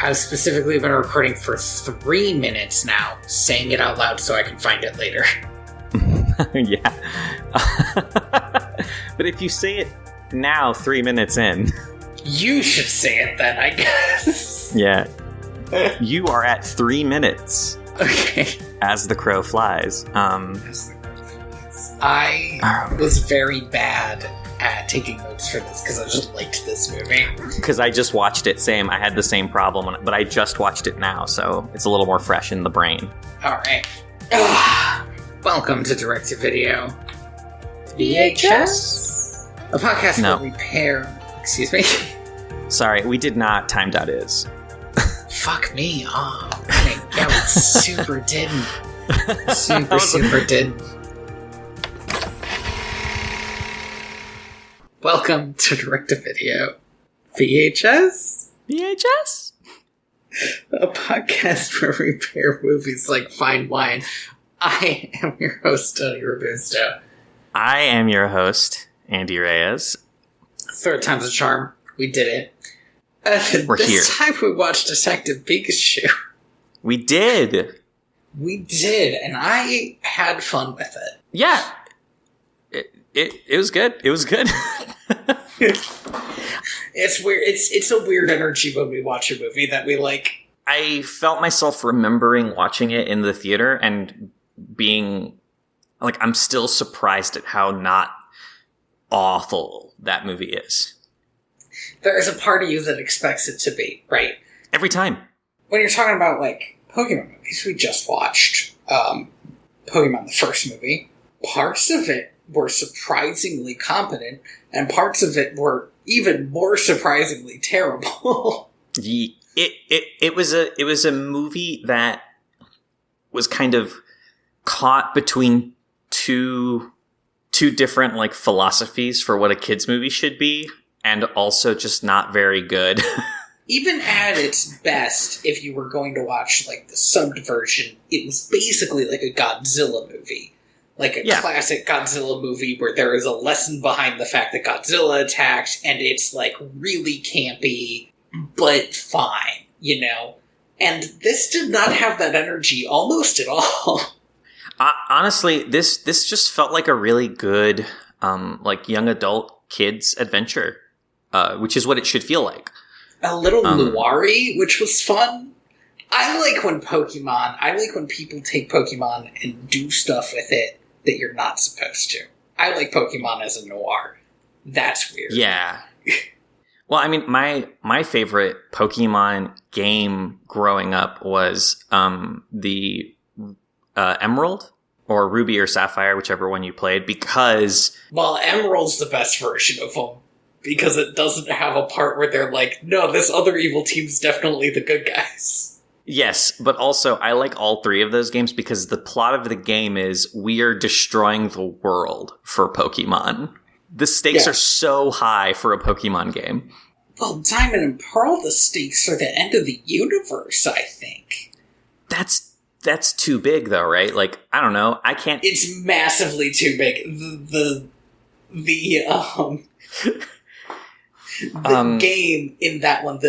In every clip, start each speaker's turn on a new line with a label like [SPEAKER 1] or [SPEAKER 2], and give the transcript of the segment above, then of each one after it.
[SPEAKER 1] I've specifically been recording for 3 minutes now, saying it out loud so I can find it later.
[SPEAKER 2] Yeah. But if you say it now, 3 minutes in...
[SPEAKER 1] You should say it then, I guess.
[SPEAKER 2] Yeah. You are at 3 minutes.
[SPEAKER 1] Okay.
[SPEAKER 2] As the crow flies.
[SPEAKER 1] I was very bad at taking notes for this because I just liked this movie.
[SPEAKER 2] Because I just watched it, same. I had the same problem, but I just watched it now, so it's a little more fresh in the brain.
[SPEAKER 1] Alright. Welcome to Direct-to-Video VHS? A podcast where we pair... Excuse me?
[SPEAKER 2] Sorry, we did not time.is.
[SPEAKER 1] Fuck me. Oh, man. Yeah, we super didn't. Super didn't. Welcome to Direct-to-Video VHS?
[SPEAKER 2] VHS?
[SPEAKER 1] A podcast where we pair movies like fine wine. I am your host, Tony Robusto.
[SPEAKER 2] I am your host, Andy Reyes.
[SPEAKER 1] Third time's a charm. We did it.
[SPEAKER 2] We're here.
[SPEAKER 1] This time we watched Detective Pikachu.
[SPEAKER 2] We did.
[SPEAKER 1] We did, and I had fun with it.
[SPEAKER 2] Yeah. It was good. It was good.
[SPEAKER 1] It's weird. It's a weird energy when we watch a movie that we like.
[SPEAKER 2] I felt myself remembering watching it in the theater and being like, I'm still surprised at how not awful that movie is.
[SPEAKER 1] There is a part of you that expects it to be, right?
[SPEAKER 2] Every time.
[SPEAKER 1] When you're talking about, like, Pokemon movies, we just watched Pokemon, the first movie. Parts of it were surprisingly competent, and parts of it were even more surprisingly terrible.
[SPEAKER 2] It was a movie that was kind of caught between two different, like, philosophies for what a kids movie should be, and also just not very good.
[SPEAKER 1] Even at its best, if you were going to watch, like, the subbed version, it was basically like a Godzilla movie. Like a classic Godzilla movie where there is a lesson behind the fact that Godzilla attacked, and it's, like, really campy, but fine, you know? And this did not have that energy almost at all.
[SPEAKER 2] Honestly, this just felt like a really good, like, young adult kids adventure, which is what it should feel like.
[SPEAKER 1] A little noir-y, which was fun. I like when people take Pokemon and do stuff with it that you're not supposed to. I like Pokemon as a noir. That's weird.
[SPEAKER 2] Yeah. Well, I mean, my favorite Pokemon game growing up was the Emerald or Ruby or Sapphire, whichever one you played, because...
[SPEAKER 1] Well, Emerald's the best version of them, because it doesn't have a part where they're like, no, this other evil team's definitely the good guys.
[SPEAKER 2] Yes, but also I like all three of those games because the plot of the game is we are destroying the world for Pokemon. The stakes are so high for a Pokemon game.
[SPEAKER 1] Well, Diamond and Pearl, the stakes are the end of the universe, I think.
[SPEAKER 2] That's too big, though, right? Like, I don't know. I can't...
[SPEAKER 1] It's massively too big. The game in that one,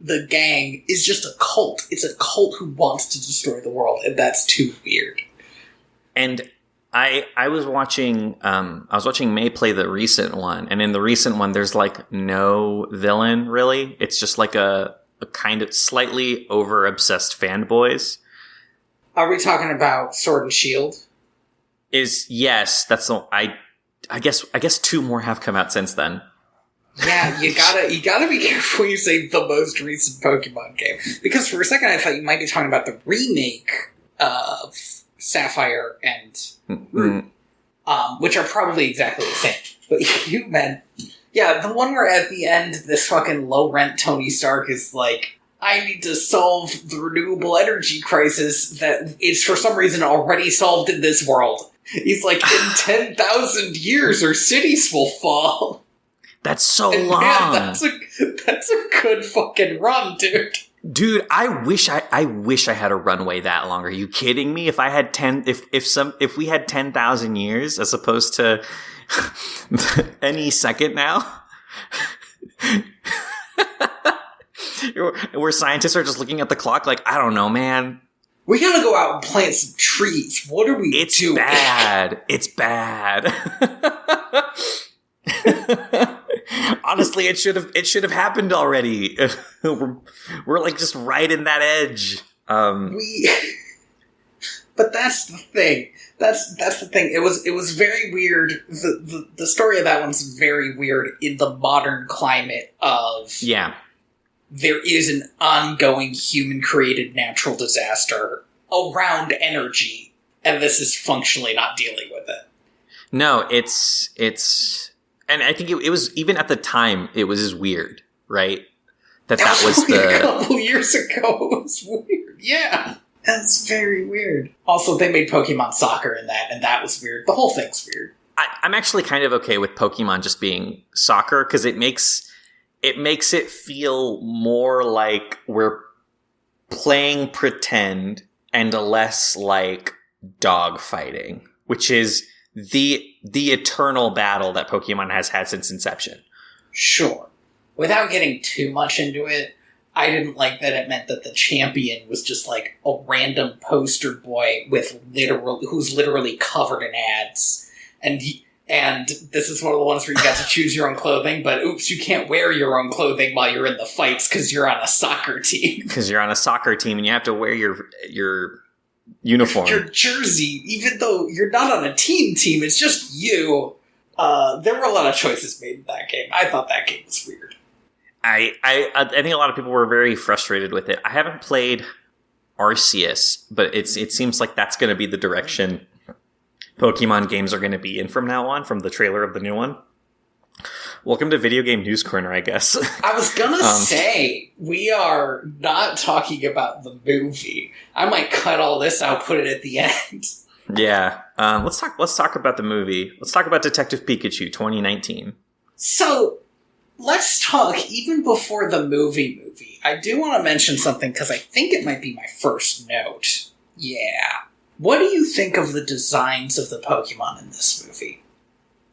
[SPEAKER 1] the gang is just a cult. It's a cult who wants to destroy the world, and that's too weird.
[SPEAKER 2] And I was watching May play the recent one, and in the recent one, there's like no villain really. It's just like a kind of slightly over obsessed fanboys.
[SPEAKER 1] Are we talking about Sword and Shield?
[SPEAKER 2] Yes, that's the I guess two more have come out since then.
[SPEAKER 1] Yeah, you gotta be careful when you say the most recent Pokemon game. Because for a second I thought you might be talking about the remake of Sapphire and Ruby, which are probably exactly the same. But you meant, yeah, the one where at the end this fucking low-rent Tony Stark is like, I need to solve the renewable energy crisis that is for some reason already solved in this world. He's like, in 10,000 years our cities will fall.
[SPEAKER 2] That's so long.
[SPEAKER 1] Man, that's a good fucking run, dude.
[SPEAKER 2] Dude, I wish I had a runway that long. Are you kidding me? If I had if we had 10,000 years as opposed to any second now. Where scientists are just looking at the clock like, I don't know, man.
[SPEAKER 1] We gotta go out and plant some trees. What are we doing?
[SPEAKER 2] It's bad. It's bad. Honestly, it should have happened already. We're like just right in that edge.
[SPEAKER 1] But that's the thing. That's the thing. It was very weird. The story of that one's very weird in the modern climate of there is an ongoing human-created natural disaster around energy, and this is functionally not dealing with it.
[SPEAKER 2] No, it's and I think it was, even at the time, it was just weird, right? That was
[SPEAKER 1] a couple years ago. It was weird. Yeah. That's very weird. Also, they made Pokemon Soccer in that, and that was weird. The whole thing's weird.
[SPEAKER 2] I'm actually kind of okay with Pokemon just being soccer, because it makes it feel more like we're playing pretend and less like dog fighting, which is the eternal battle that Pokemon has had since inception. Sure.
[SPEAKER 1] Without getting too much into it, I didn't like that it meant that the champion was just like a random poster boy who's literally covered in ads. And this is one of the ones where you got to choose your own clothing, but oops, you can't wear your own clothing while you're in the fights because you're on a soccer team.
[SPEAKER 2] Because you're on a soccer team and you have to wear your uniform.
[SPEAKER 1] Your jersey, even though you're not on a team, it's just you. There were a lot of choices made in that game. I thought that game was weird.
[SPEAKER 2] I think a lot of people were very frustrated with it. I haven't played Arceus, but it seems like that's going to be the direction Pokemon games are going to be in from now on, from the trailer of the new one. Welcome to Video Game News Corner, I guess.
[SPEAKER 1] I was gonna say, we are not talking about the movie. I might cut all this out, put it at the end.
[SPEAKER 2] Yeah. Let's talk about the movie. Let's talk about Detective Pikachu 2019.
[SPEAKER 1] So, let's talk, even before the movie. I do want to mention something, because I think it might be my first note. Yeah. What do you think of the designs of the Pokemon in this movie?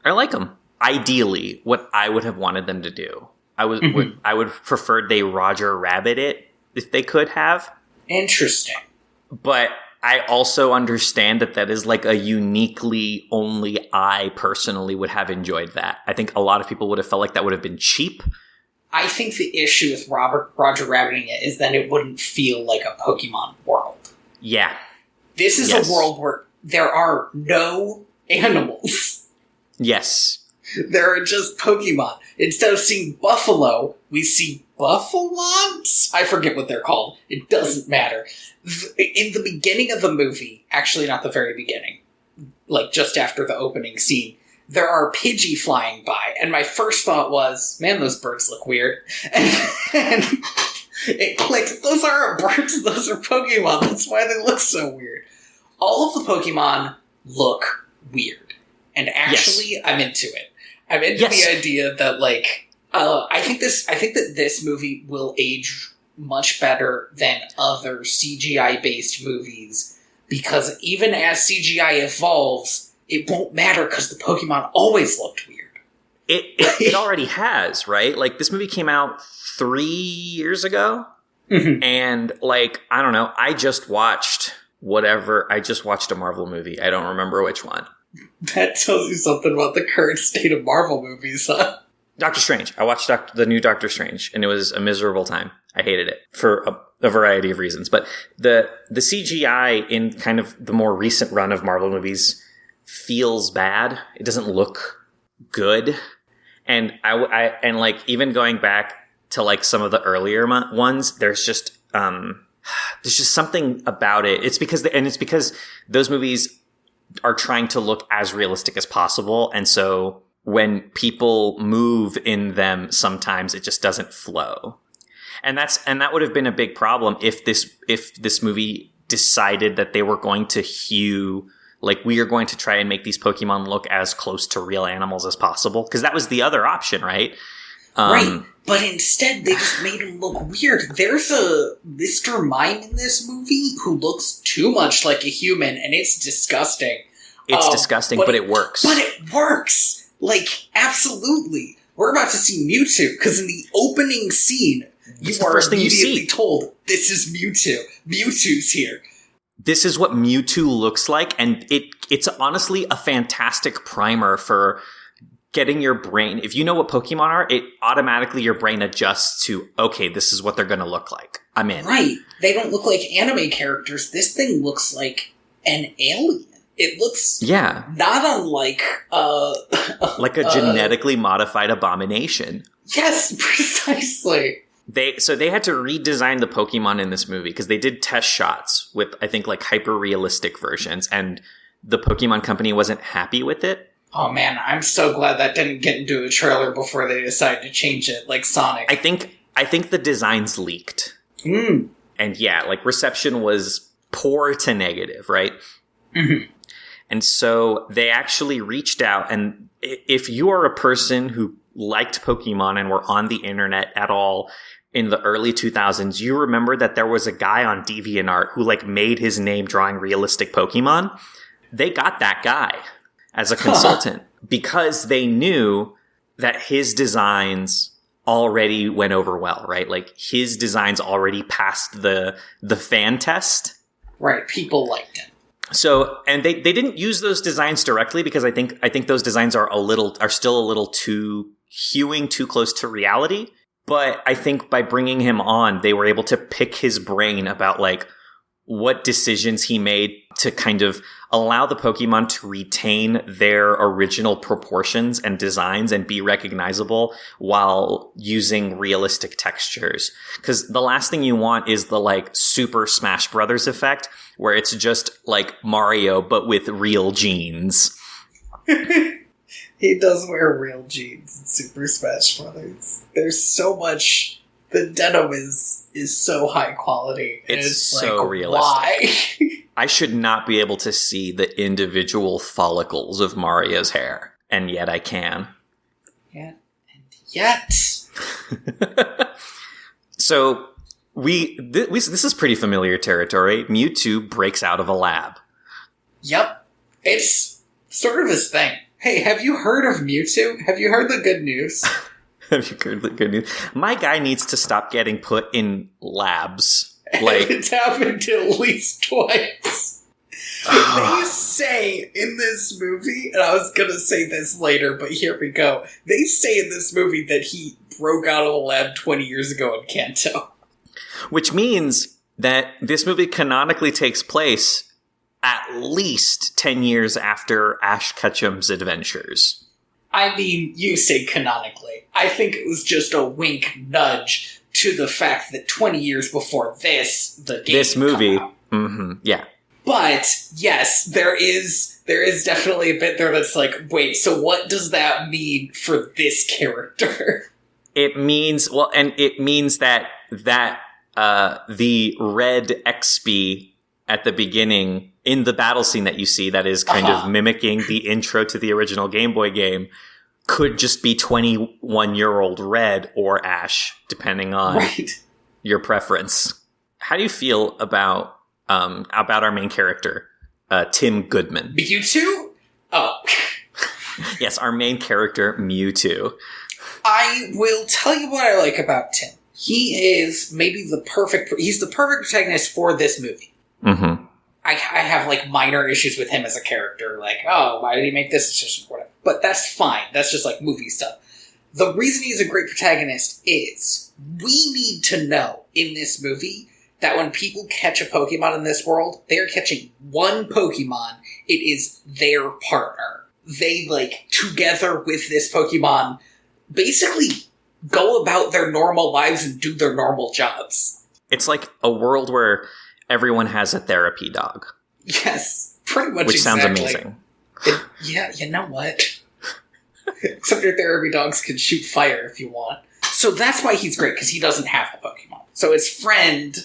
[SPEAKER 2] I like them. Ideally, what I would have wanted them to do. I would prefer they Roger Rabbit it, if they could have.
[SPEAKER 1] Interesting.
[SPEAKER 2] But I also understand that is like a uniquely only I personally would have enjoyed that. I think a lot of people would have felt like that would have been cheap.
[SPEAKER 1] I think the issue with Roger Rabbiting it is that it wouldn't feel like a Pokemon world.
[SPEAKER 2] Yeah.
[SPEAKER 1] This is a world where there are no animals.
[SPEAKER 2] Yes.
[SPEAKER 1] There are just Pokemon. Instead of seeing buffalo, we see buffalons? I forget what they're called. It doesn't matter. In the beginning of the movie, actually not the very beginning, like just after the opening scene, there are Pidgey flying by, and my first thought was, man, those birds look weird. And it clicked. Those aren't birds, those are Pokemon. That's why they look so weird. All of the Pokemon look weird. And actually, yes. I'm into it. I'm into the idea that, like, I think that this movie will age much better than other CGI-based movies, because even as CGI evolves, it won't matter because the Pokemon always looked weird.
[SPEAKER 2] It already has, right? Like, this movie came out 3 years ago, and, like, I don't know, I just watched a Marvel movie. I don't remember which one.
[SPEAKER 1] That tells you something about the current state of Marvel movies, huh?
[SPEAKER 2] Doctor Strange. I watched the new Doctor Strange, and it was a miserable time. I hated it for a variety of reasons. But the CGI in kind of the more recent run of Marvel movies feels bad. It doesn't look good. And and like, even going back to like some of the earlier ones, there's just something about it. It's because those movies are trying to look as realistic as possible, and so when people move in them, sometimes it just doesn't flow. And that would have been a big problem if this movie decided that they were going to we are going to try and make these Pokemon look as close to real animals as possible, because that was the other option, right?
[SPEAKER 1] Right, but instead they just made him look weird. There's a Mr. Mime in this movie who looks too much like a human, and it's disgusting.
[SPEAKER 2] It's disgusting, but it works.
[SPEAKER 1] But it works! Like, absolutely. We're about to see Mewtwo, because in the opening scene, You
[SPEAKER 2] the
[SPEAKER 1] are
[SPEAKER 2] first thing you
[SPEAKER 1] immediately
[SPEAKER 2] see.
[SPEAKER 1] told, this is Mewtwo. Mewtwo's here.
[SPEAKER 2] This is what Mewtwo looks like, and it's honestly a fantastic primer for getting your brain. If you know what Pokemon are, it automatically your brain adjusts to, okay, this is what they're going to look like. I'm in.
[SPEAKER 1] Right. They don't look like anime characters. This thing looks like an alien. It looks not unlike
[SPEAKER 2] like a genetically modified abomination.
[SPEAKER 1] Yes, precisely.
[SPEAKER 2] They had to redesign the Pokemon in this movie because they did test shots with, I think, like hyper realistic versions, and the Pokemon company wasn't happy with it.
[SPEAKER 1] Oh man, I'm so glad that didn't get into a trailer before they decided to change it, like Sonic.
[SPEAKER 2] I think the designs leaked. And yeah, like reception was poor to negative, right?
[SPEAKER 1] Mm-hmm.
[SPEAKER 2] And so they actually reached out, and if you are a person who liked Pokemon and were on the internet at all in the early 2000s, you remember that there was a guy on DeviantArt who like made his name drawing realistic Pokemon. They got that guy as a consultant because they knew that his designs already went over well, right? Like his designs already passed the fan test.
[SPEAKER 1] Right, people liked him.
[SPEAKER 2] So, and they didn't use those designs directly because I think those designs are still a little too hewing too close to reality. But I think by bringing him on, they were able to pick his brain about like what decisions he made to kind of allow the Pokemon to retain their original proportions and designs and be recognizable while using realistic textures. Because the last thing you want is the like Super Smash Brothers effect where it's just like Mario but with real jeans.
[SPEAKER 1] He does wear real jeans in Super Smash Brothers. There's so much. The denim is so high quality.
[SPEAKER 2] It's so like, realistic. Why? I should not be able to see the individual follicles of Mario's hair, and yet I can.
[SPEAKER 1] Yet.
[SPEAKER 2] So this is pretty familiar territory. Mewtwo breaks out of a lab.
[SPEAKER 1] Yep, it's sort of his thing. Hey, have you heard of Mewtwo? Have you heard the good news?
[SPEAKER 2] Have you heard the good news? My guy needs to stop getting put in labs. Like
[SPEAKER 1] it's happened at least twice. They say in this movie, and I was gonna say this later, but here we go. They say in this movie that he broke out of a lab 20 years ago in Kanto.
[SPEAKER 2] Which means that this movie canonically takes place at least 10 years after Ash Ketchum's adventures.
[SPEAKER 1] I mean, you say canonically. I think it was just a wink nudge to the fact that 20 years before this, the game
[SPEAKER 2] this movie,
[SPEAKER 1] yeah. But yes, there is definitely a bit there that's like, wait, so what does that mean for this character?
[SPEAKER 2] It means that the red XP at the beginning in the battle scene that you see that is kind of mimicking the intro to the original Game Boy game could just be 21-year-old Red or Ash, depending on your preference. How do you feel about our main character, Tim Goodman?
[SPEAKER 1] Mewtwo? Oh.
[SPEAKER 2] Yes, our main character, Mewtwo.
[SPEAKER 1] I will tell you what I like about Tim. He is maybe he's the perfect protagonist for this movie.
[SPEAKER 2] Mm-hmm.
[SPEAKER 1] I have, like, minor issues with him as a character. Like, oh, why did he make this decision? Whatever. But that's fine. That's just, like, movie stuff. The reason he's a great protagonist is we need to know in this movie that when people catch a Pokemon in this world, they are catching one Pokemon. It is their partner. They, like, together with this Pokemon, basically go about their normal lives and do their normal jobs.
[SPEAKER 2] It's like a world where everyone has a therapy dog.
[SPEAKER 1] Yes, pretty much.
[SPEAKER 2] Which
[SPEAKER 1] exactly.
[SPEAKER 2] Sounds amazing.
[SPEAKER 1] Yeah, you know what? Except your therapy dogs can shoot fire if you want. So that's why he's great, because he doesn't have a Pokemon. So his friend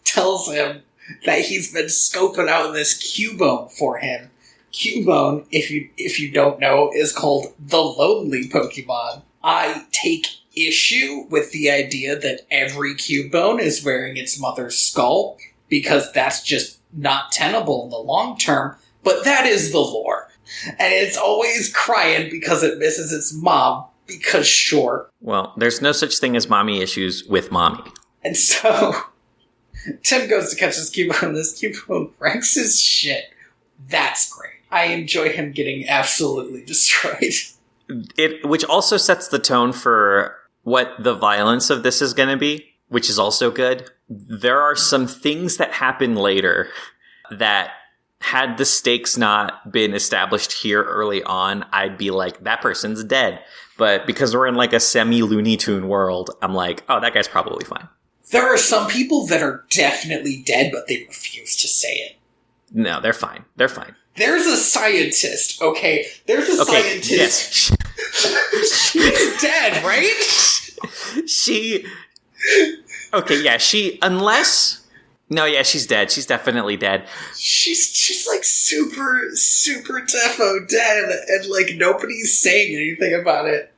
[SPEAKER 1] tells him that he's been scoping out this Cubone for him. Cubone, if you don't know, is called the lonely Pokemon. I take issue with the idea that every Cubone is wearing its mother's skull, because that's just not tenable in the long term, but that is the lore. And it's always crying because it misses its mom, because sure.
[SPEAKER 2] Well, there's no such thing as mommy issues with mommy.
[SPEAKER 1] And so Tim goes to catch this Cubone, and this Cubone wrecks his shit. That's great. I enjoy him getting absolutely destroyed.
[SPEAKER 2] Which also sets the tone for what the violence of this is going to be, which is also good. There are some things that happen later that, had the stakes not been established here early on, I'd be like, that person's dead. But because we're in like a semi-Looney Tune world, I'm like, oh, that guy's probably fine.
[SPEAKER 1] There are some people that are definitely dead, but they refuse to say it.
[SPEAKER 2] No, they're fine. They're fine.
[SPEAKER 1] There's a scientist, okay? There's a scientist.
[SPEAKER 2] Yes.
[SPEAKER 1] She's dead, right?
[SPEAKER 2] Okay, yeah, No, yeah, she's dead. She's definitely dead.
[SPEAKER 1] She's like super, super defo dead, and like nobody's saying anything about it.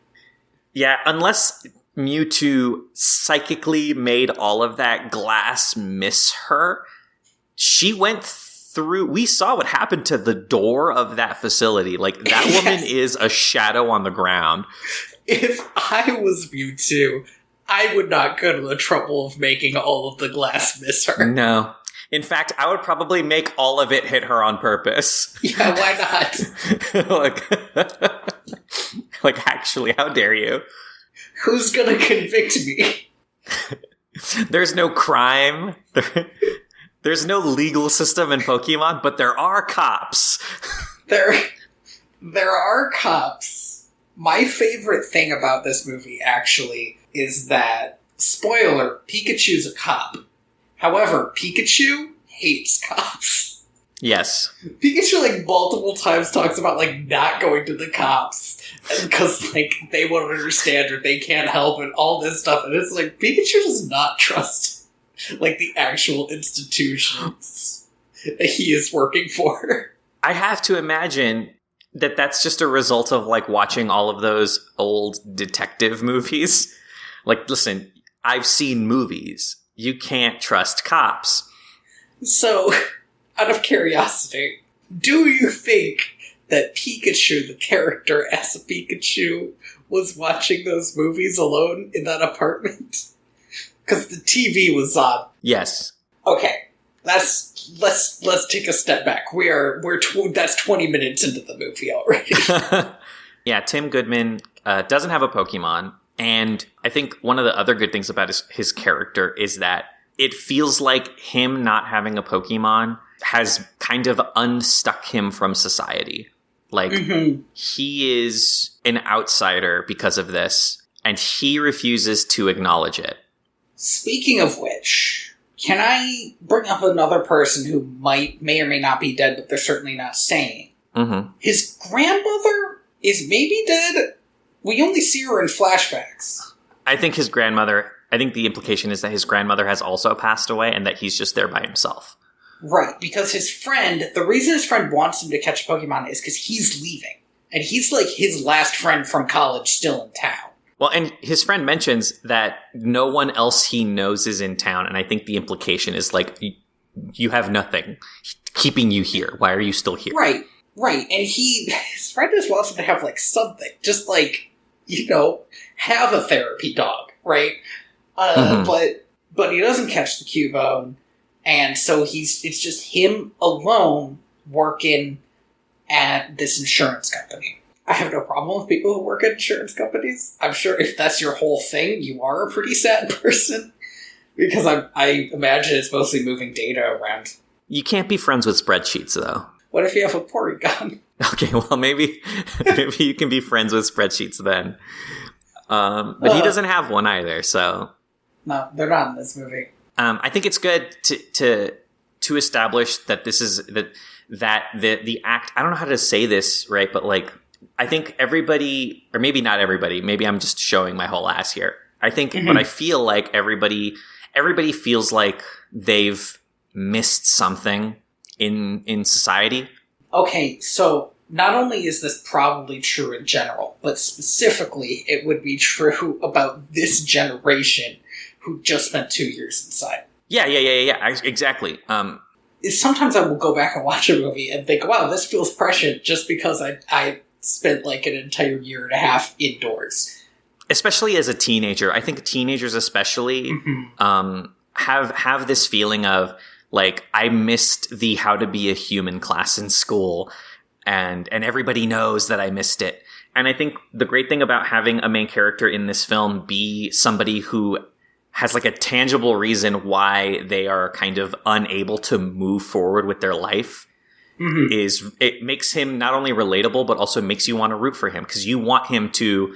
[SPEAKER 2] Yeah, unless Mewtwo psychically made all of that glass miss her, she went through. We saw what happened to the door of that facility. Like, that woman is a shadow on the ground.
[SPEAKER 1] If I was Mewtwo, I would not go to the trouble of making all of the glass miss her.
[SPEAKER 2] No. In fact, I would probably make all of it hit her on purpose.
[SPEAKER 1] Yeah, why not?
[SPEAKER 2] like, actually, how dare you?
[SPEAKER 1] Who's gonna convict me?
[SPEAKER 2] There's no crime. There's no legal system in Pokemon, but there are cops.
[SPEAKER 1] There are cops. My favorite thing about this movie, actually, is that, spoiler, Pikachu's a cop. However, Pikachu hates cops.
[SPEAKER 2] Yes.
[SPEAKER 1] Pikachu, like, multiple times talks about, like, not going to the cops because, like, they won't understand or they can't help and all this stuff. And it's like, Pikachu does not trust, like, the actual institutions that he is working for.
[SPEAKER 2] I have to imagine that that's just a result of, like, watching all of those old detective movies. Like, listen, I've seen movies. You can't trust cops. So,
[SPEAKER 1] out of curiosity, do you think that Pikachu, the character as a Pikachu, was watching those movies alone in that apartment? Because the TV was on.
[SPEAKER 2] Yes.
[SPEAKER 1] Okay, let's take a step back. That's 20 minutes into the movie already.
[SPEAKER 2] Yeah, Tim Goodman doesn't have a Pokemon. And I think one of the other good things about his character is that it feels like him not having a Pokemon has kind of unstuck him from society. Like, he is an outsider because of this, and he refuses to acknowledge it.
[SPEAKER 1] Speaking of which, can I bring up another person who may or may not be dead, but they're certainly not saying?
[SPEAKER 2] Mm-hmm.
[SPEAKER 1] His grandmother is maybe dead. We only see her in flashbacks.
[SPEAKER 2] I think the implication is that his grandmother has also passed away and that he's just there by himself.
[SPEAKER 1] Right, because the reason his friend wants him to catch a Pokemon is because he's leaving. And he's like his last friend from college still in town.
[SPEAKER 2] Well, and his friend mentions that no one else he knows is in town, and I think the implication is like, you have nothing keeping you here. Why are you still here?
[SPEAKER 1] Right. And his friend just wants him to have like something. Just like, have a therapy dog, right? But he doesn't catch the Cubone, and so it's just him alone working at this insurance company. I have no problem with people who work at insurance companies. I'm sure if that's your whole thing, you are a pretty sad person. Because I imagine it's mostly moving data around.
[SPEAKER 2] You can't be friends with spreadsheets, though.
[SPEAKER 1] What if you have a Porygon?
[SPEAKER 2] Okay, well, maybe you can be friends with spreadsheets then. But he doesn't have one either, so...
[SPEAKER 1] No, they're not in this movie.
[SPEAKER 2] I think it's good to establish that this is... that the act... I don't know how to say this, right? But, like, I think everybody... Or maybe not everybody. Maybe I'm just showing my whole ass here. I think but I feel like everybody feels like they've missed something in society. Okay,
[SPEAKER 1] so not only is this probably true in general, but specifically it would be true about this generation who just spent 2 years inside.
[SPEAKER 2] Yeah, exactly.
[SPEAKER 1] Sometimes I will go back and watch a movie and think, wow, this feels prescient just because I spent like an entire year and a half indoors.
[SPEAKER 2] especially as a teenager, I think teenagers especially have this feeling of like, I missed the how to be a human class in school, and everybody knows that I missed it. And I think the great thing about having a main character in this film be somebody who has like a tangible reason why they are kind of unable to move forward with their life is it makes him not only relatable, but also makes you want to root for him, because you want him to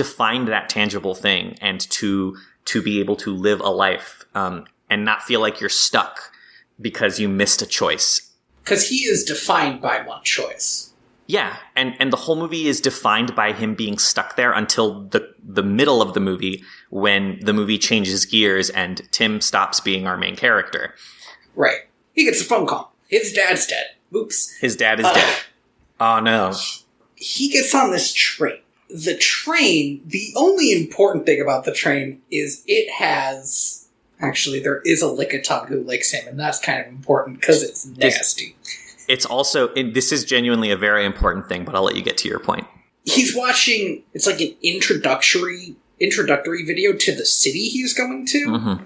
[SPEAKER 2] find that tangible thing and to be able to live a life and not feel like you're stuck because you missed a choice.
[SPEAKER 1] Because he is defined by one choice.
[SPEAKER 2] Yeah, and the whole movie is defined by him being stuck there until the middle of the movie, when the movie changes gears and Tim stops being our main character.
[SPEAKER 1] Right. He gets a phone call. His dad's dead. Oops.
[SPEAKER 2] His dad is dead. Oh, no.
[SPEAKER 1] He gets on this train. The train, the only important thing about the train is it has... Actually, there is a lickitung who licks him, and that's kind of important because it's nasty.
[SPEAKER 2] It's also... this is genuinely a very important thing, but I'll let you get to your point.
[SPEAKER 1] He's watching... It's like an introductory video to the city he's going to,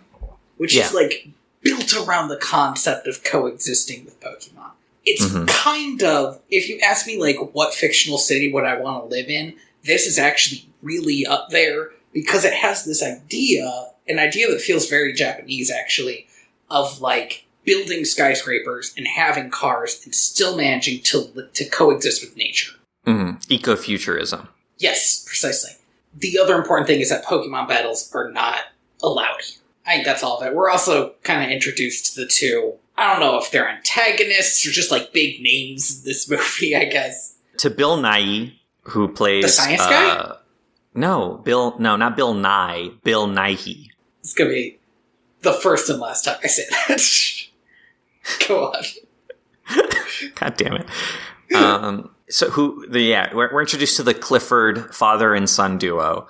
[SPEAKER 1] which is like built around the concept of coexisting with Pokemon. It's kind of, if you ask me, like, what fictional city would I want to live in, this is actually really up there, because it has this idea, an idea that feels very Japanese, actually, of, like, building skyscrapers and having cars and still managing to coexist with nature.
[SPEAKER 2] Ecofuturism.
[SPEAKER 1] Yes, precisely. The other important thing is that Pokemon battles are not allowed here. I think that's all of it. We're also kind of introduced to the two. I don't know if they're antagonists or just like big names in this movie, I guess.
[SPEAKER 2] To Bill Nighy, who plays...
[SPEAKER 1] The science guy?
[SPEAKER 2] No, not Bill Nye, Bill Nighy.
[SPEAKER 1] It's going to be the first and last time I say that. Go on.
[SPEAKER 2] God damn it. We're introduced to the Clifford father and son duo.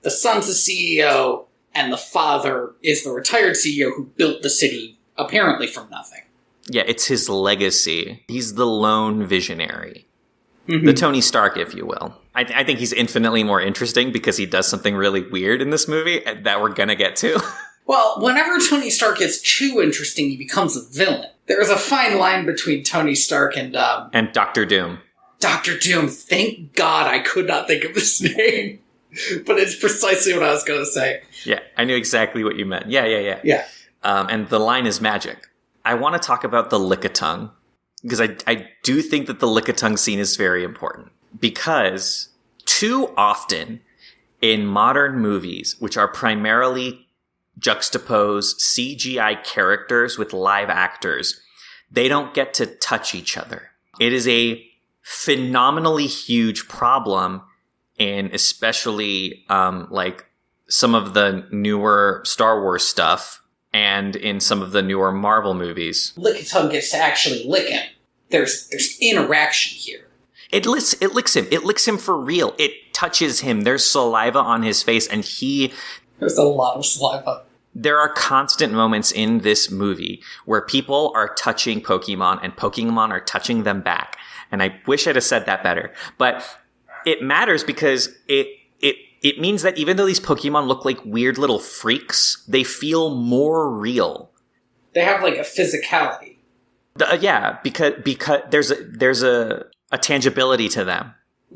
[SPEAKER 1] The son's the CEO, and the father is the retired CEO who built the city apparently from nothing.
[SPEAKER 2] Yeah, it's his legacy. He's the lone visionary. The Tony Stark, if you will. I think he's infinitely more interesting because he does something really weird in this movie that we're going to get to.
[SPEAKER 1] Well, whenever Tony Stark gets too interesting, he becomes a villain. There's a fine line between Tony Stark and
[SPEAKER 2] Dr. Doom. Dr.
[SPEAKER 1] Doom. Thank God I could not think of his name. But it's precisely what I was going to say.
[SPEAKER 2] Yeah, I knew exactly what you meant. Yeah. And the line is magic. I want to talk about the lickitung, because I do think that the lickitung scene is very important. Because too often in modern movies, which are primarily juxtapose CGI characters with live actors, they don't get to touch each other. It is a phenomenally huge problem in especially like some of the newer Star Wars stuff and in some of the newer Marvel movies.
[SPEAKER 1] Lickitung gets to actually lick him. There's interaction here.
[SPEAKER 2] It licks him. It licks him for real. It touches him. There's saliva on his face, and
[SPEAKER 1] there's a lot of saliva.
[SPEAKER 2] There are constant moments in this movie where people are touching Pokemon and Pokemon are touching them back. And I wish I'd have said that better. But it matters because it means that even though these Pokemon look like weird little freaks, they feel more real.
[SPEAKER 1] They have like a physicality.
[SPEAKER 2] Because there's a tangibility to them.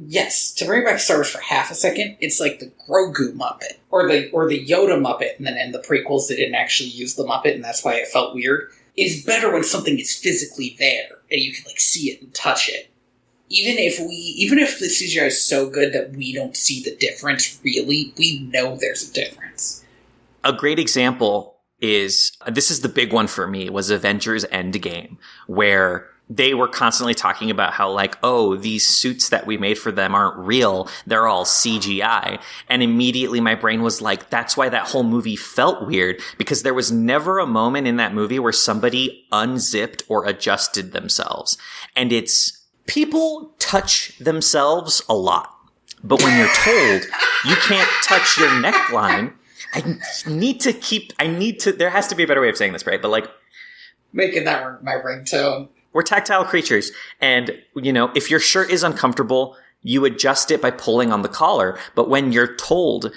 [SPEAKER 1] Yes, to bring back Star Wars for half a second, it's like the Grogu Muppet or the Yoda Muppet, and then in the prequels they didn't actually use the Muppet, and that's why it felt weird. It's better when something is physically there and you can like see it and touch it. Even if the CGI is so good that we don't see the difference, really, we know there's a difference.
[SPEAKER 2] A great example is, this is the big one for me, was Avengers Endgame, where they were constantly talking about how, like, oh, these suits that we made for them aren't real. They're all CGI. And immediately my brain was like, that's why that whole movie felt weird, because there was never a moment in that movie where somebody unzipped or adjusted themselves. And people touch themselves a lot. But when you're told you can't touch your neckline, there has to be a better way of saying this, right? But like,
[SPEAKER 1] making that my ringtone.
[SPEAKER 2] We're tactile creatures. And, if your shirt is uncomfortable, you adjust it by pulling on the collar. But when you're told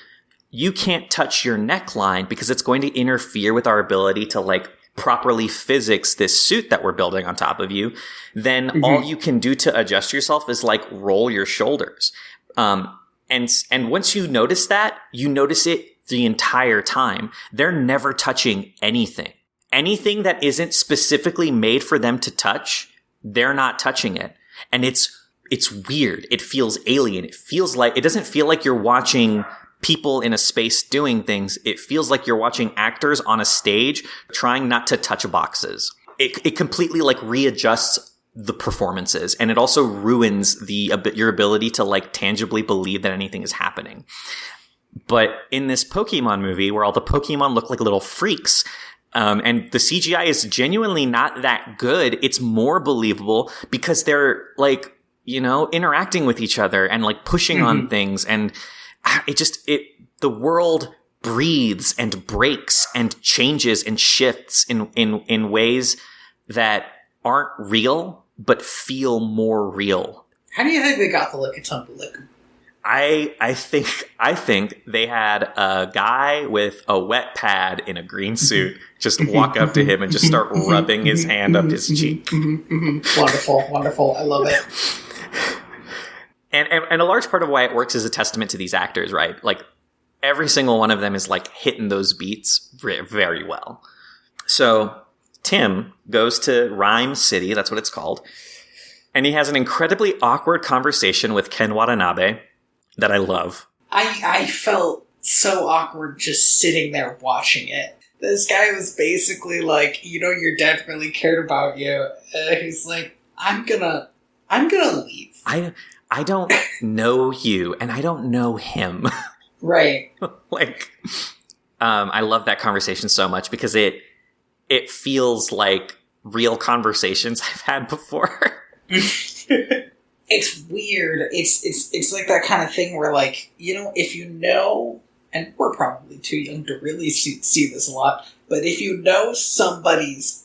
[SPEAKER 2] you can't touch your neckline because it's going to interfere with our ability to like properly physics this suit that we're building on top of you, then all you can do to adjust yourself is like roll your shoulders. And once you notice that, you notice it the entire time. They're never touching anything. Anything that isn't specifically made for them to touch, they're not touching it. And it's weird. It feels alien. It feels like, it doesn't feel like you're watching people in a space doing things. It feels like you're watching actors on a stage trying not to touch boxes. It completely like readjusts the performances, and it also ruins your ability to like tangibly believe that anything is happening. But in this Pokemon movie where all the Pokemon look like little freaks, and the CGI is genuinely not that good, it's more believable because they're like, you know, interacting with each other and like pushing on things, and the world breathes and breaks and changes and shifts in ways that aren't real but feel more real.
[SPEAKER 1] How do you think they got the Lickitung Lick?
[SPEAKER 2] I think they had a guy with a wet pad in a green suit just walk up to him and just start rubbing his hand up his cheek.
[SPEAKER 1] Wonderful. I love it.
[SPEAKER 2] And a large part of why it works is a testament to these actors, right? Like every single one of them is like hitting those beats very well. So Tim goes to Rhyme City, that's what it's called, and he has an incredibly awkward conversation with Ken Watanabe that I love.
[SPEAKER 1] I felt so awkward just sitting there watching it. This guy was basically like, you know, your dad really cared about you. He's like, I'm gonna leave.
[SPEAKER 2] I don't know you, and I don't know him.
[SPEAKER 1] Right.
[SPEAKER 2] Like, I love that conversation so much because it feels like real conversations I've had before.
[SPEAKER 1] It's weird. It's like that kind of thing where, like, you know, if you know, and we're probably too young to really see this a lot, but if you know somebody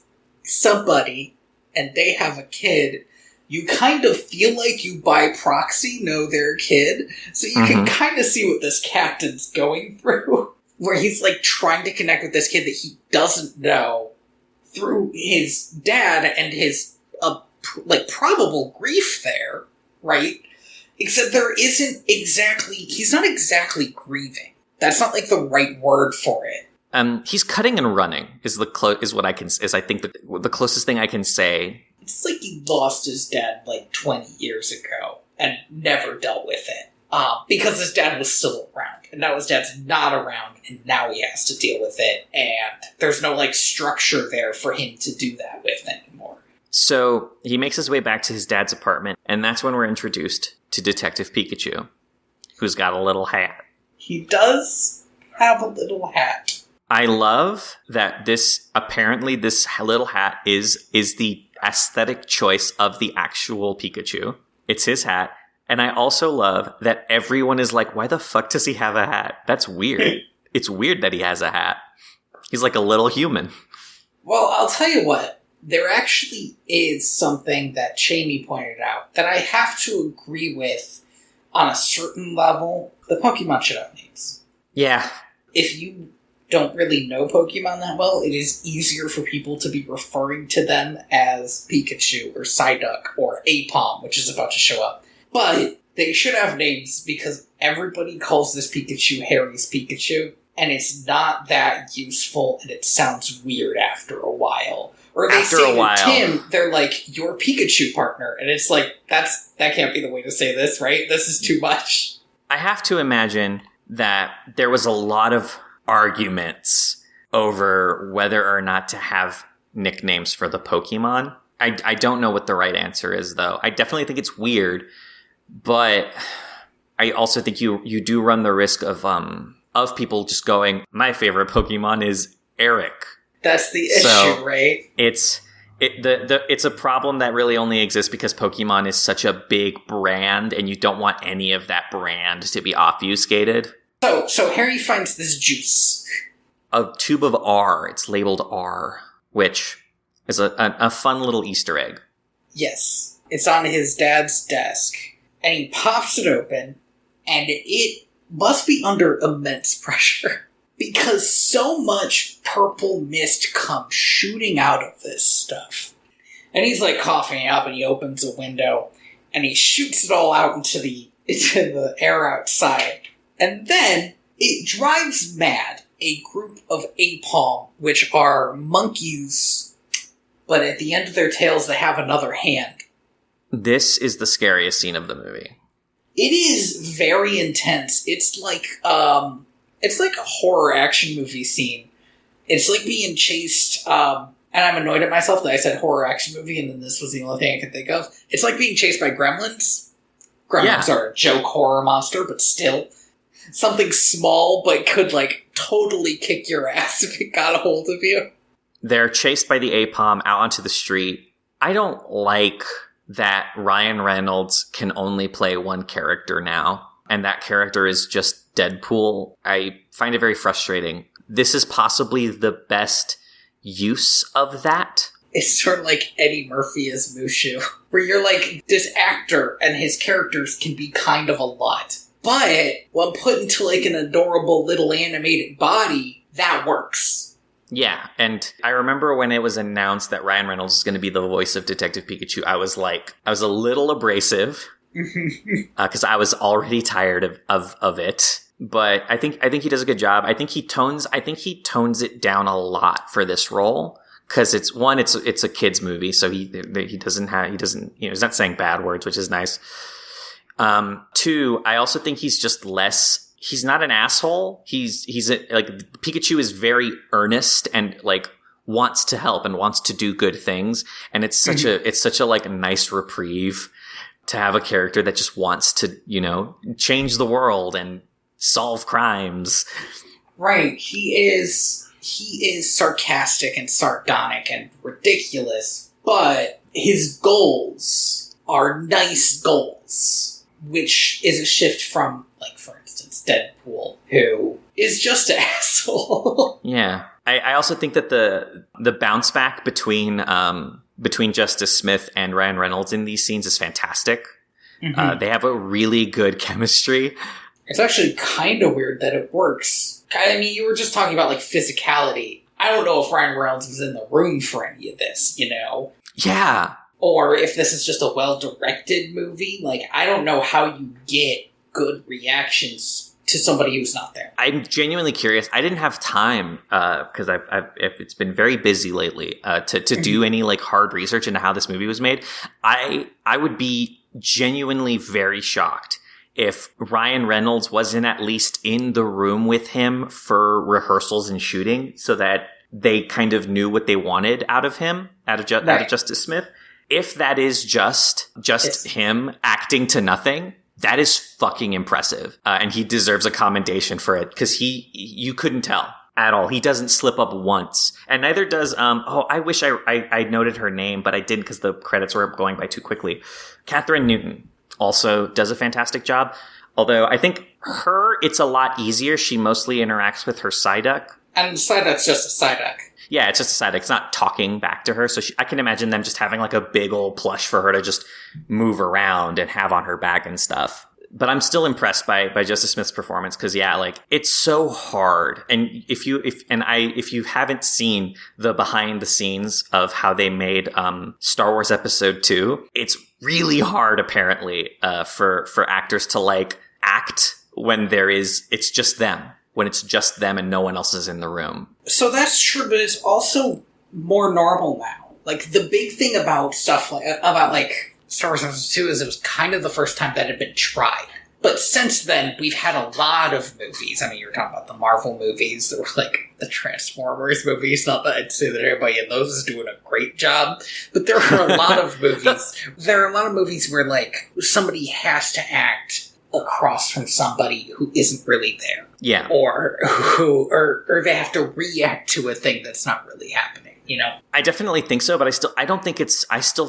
[SPEAKER 1] and they have a kid, you kind of feel like you by proxy know their kid, so you can kind of see what this captain's going through, where he's like trying to connect with this kid that he doesn't know through his dad and his like probable grief there, right? Except he's not exactly grieving. That's not like the right word for it.
[SPEAKER 2] He's cutting and running is what I think the closest thing I can say.
[SPEAKER 1] It's like he lost his dad like 20 years ago and never dealt with it. Because his dad was still around, and now his dad's not around, and now he has to deal with it, and there's no like structure there for him to do that with anymore.
[SPEAKER 2] So he makes his way back to his dad's apartment, and that's when we're introduced to Detective Pikachu, who's got a little hat.
[SPEAKER 1] He does have a little hat.
[SPEAKER 2] I love that this little hat is the aesthetic choice of the actual Pikachu. It's his hat. And I also love that everyone is like, why the fuck does he have a hat? That's weird. It's weird that he has a hat. He's like a little human.
[SPEAKER 1] Well, I'll tell you what. There actually is something that Chamie pointed out that I have to agree with on a certain level. The Pokemon should have names.
[SPEAKER 2] Yeah.
[SPEAKER 1] If you don't really know Pokemon that well, it is easier for people to be referring to them as Pikachu or Psyduck or Aipom, which is about to show up. But they should have names because everybody calls this Pikachu Harry's Pikachu, and it's not that useful, and it sounds weird after a while. Or they say to Tim, they're like, your Pikachu partner, and it's like, that can't be the way to say this, right? This is too much.
[SPEAKER 2] I have to imagine that there was a lot of arguments over whether or not to have nicknames for the Pokemon. I don't know what the right answer is, though. I definitely think it's weird. But I also think you do run the risk of people just going, my favorite Pokemon is Eric.
[SPEAKER 1] That's the issue, right?
[SPEAKER 2] It's a problem that really only exists because Pokemon is such a big brand, and you don't want any of that brand to be obfuscated.
[SPEAKER 1] So Harry finds this juice.
[SPEAKER 2] A tube of R. It's labeled R, which is a fun little Easter egg.
[SPEAKER 1] Yes. It's on his dad's desk. and he pops it open, and it must be under immense pressure. Because so much purple mist comes shooting out of this stuff. And he's like coughing up, and he opens a window, and he shoots it all out into the air outside. And then it drives mad a group of apalm, which are monkeys, but at the end of their tails they have another hand. This
[SPEAKER 2] is the scariest scene of the movie.
[SPEAKER 1] It is very intense. It's like a horror action movie scene. It's like being chased, and I'm annoyed at myself that I said horror action movie and then this was the only thing I could think of. It's like being chased by gremlins. Gremlins are a joke horror monster, but still. Something small, but could, totally kick your ass if it got a hold of you.
[SPEAKER 2] They're chased by the apalm out onto the street. I don't like that Ryan Reynolds can only play one character now, and that character is just Deadpool. I find it very frustrating. This is possibly the best use of that.
[SPEAKER 1] It's sort of like Eddie Murphy as Mushu, where you're like, this actor and his characters can be kind of a lot. But when put into an adorable little animated body, that works.
[SPEAKER 2] Yeah, and I remember when it was announced that Ryan Reynolds was going to be the voice of Detective Pikachu, I was a little abrasive because I was already tired of it. But I think he does a good job. I think he tones it down a lot for this role because it's a kids movie, so he doesn't he's not saying bad words, which is nice. 2, I also think he's just less. He's not an asshole. Pikachu is very earnest and wants to help and wants to do good things. And it's such a nice reprieve to have a character that just wants to, change the world and solve crimes.
[SPEAKER 1] Right. He is sarcastic and sardonic and ridiculous, but his goals are nice goals, which is a shift from, for instance, Deadpool, who is just an asshole.
[SPEAKER 2] Yeah. I also think that the bounce back between Justice Smith and Ryan Reynolds in these scenes is fantastic. Mm-hmm. They have a really good chemistry.
[SPEAKER 1] It's actually kind of weird that it works. I mean, you were just talking about physicality. I don't know if Ryan Reynolds was in the room for any of this,
[SPEAKER 2] Yeah.
[SPEAKER 1] Or if this is just a well-directed movie. I don't know how you get good reactions to somebody who's not there.
[SPEAKER 2] I'm genuinely curious. I didn't have time because it's been very busy lately to do any hard research into how this movie was made. I would be genuinely very shocked if Ryan Reynolds wasn't at least in the room with him for rehearsals and shooting, so that they kind of knew what they wanted out of him, out of Justice Smith. If that is just him acting to nothing, that is fucking impressive. And he deserves a commendation for it because you couldn't tell at all. He doesn't slip up once. And neither does, I wish I noted her name, but I didn't because the credits were going by too quickly. Catherine Newton also does a fantastic job. Although I think it's a lot easier. She mostly interacts with her Psyduck.
[SPEAKER 1] And Psyduck's just a Psyduck.
[SPEAKER 2] Yeah, it's just a Psyduck. It's not talking back to her. So I can imagine them just having a big old plush for her to just move around and have on her back and stuff. But I'm still impressed by Justice Smith's performance because it's so hard. And if you haven't seen the behind the scenes of how they made Star Wars Episode 2, it's really hard apparently for actors to act when it's just them. When it's just them and no one else is in the room. So
[SPEAKER 1] that's true, but it's also more normal now. The big thing about stuff about Star Wars Episode 2 is it was kind of the first time that it had been tried. But since then, we've had a lot of movies. I mean, you were talking about the Marvel movies, or the Transformers movies. Not that I'd say that everybody in those is doing a great job, but there are a lot of movies. There are a lot of movies where somebody has to act across from somebody who isn't really there.
[SPEAKER 2] Yeah.
[SPEAKER 1] Or they have to react to a thing that's not really happening, I
[SPEAKER 2] definitely think so, but I still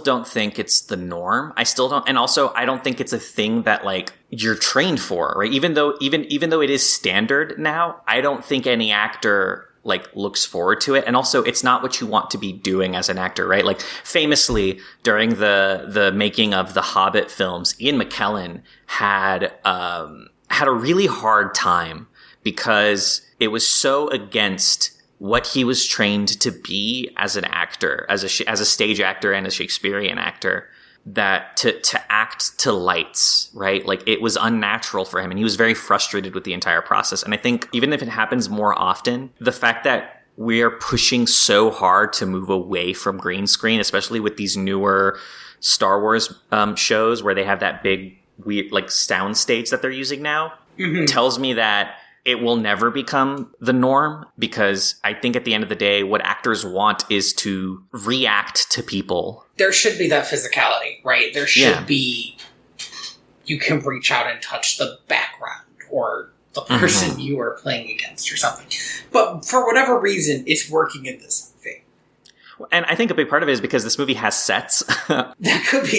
[SPEAKER 2] don't think it's the norm. I still don't, and also I don't think it's a thing that you're trained for, right? Even though it is standard now, I don't think any actor like looks forward to it. And also it's not what you want to be doing as an actor, right? Like famously during the making of the Hobbit films, Ian McKellen had a really hard time because it was so against what he was trained to be as an actor, as a stage actor and a Shakespearean actor, that to act to lights, right? Like it was unnatural for him, and he was very frustrated with the entire process. And I think even if it happens more often, the fact that we're pushing so hard to move away from green screen, especially with these newer Star Wars shows where they have that big weird like sound stage that they're using now, tells me that it will never become the norm, because I think at the end of the day, what actors want is to react to people.
[SPEAKER 1] There should be that physicality, right? There should be, you can reach out and touch the background or the person you are playing against or something. But for whatever reason, it's working in this movie.
[SPEAKER 2] And I think a big part of it is because this movie has sets.
[SPEAKER 1] That could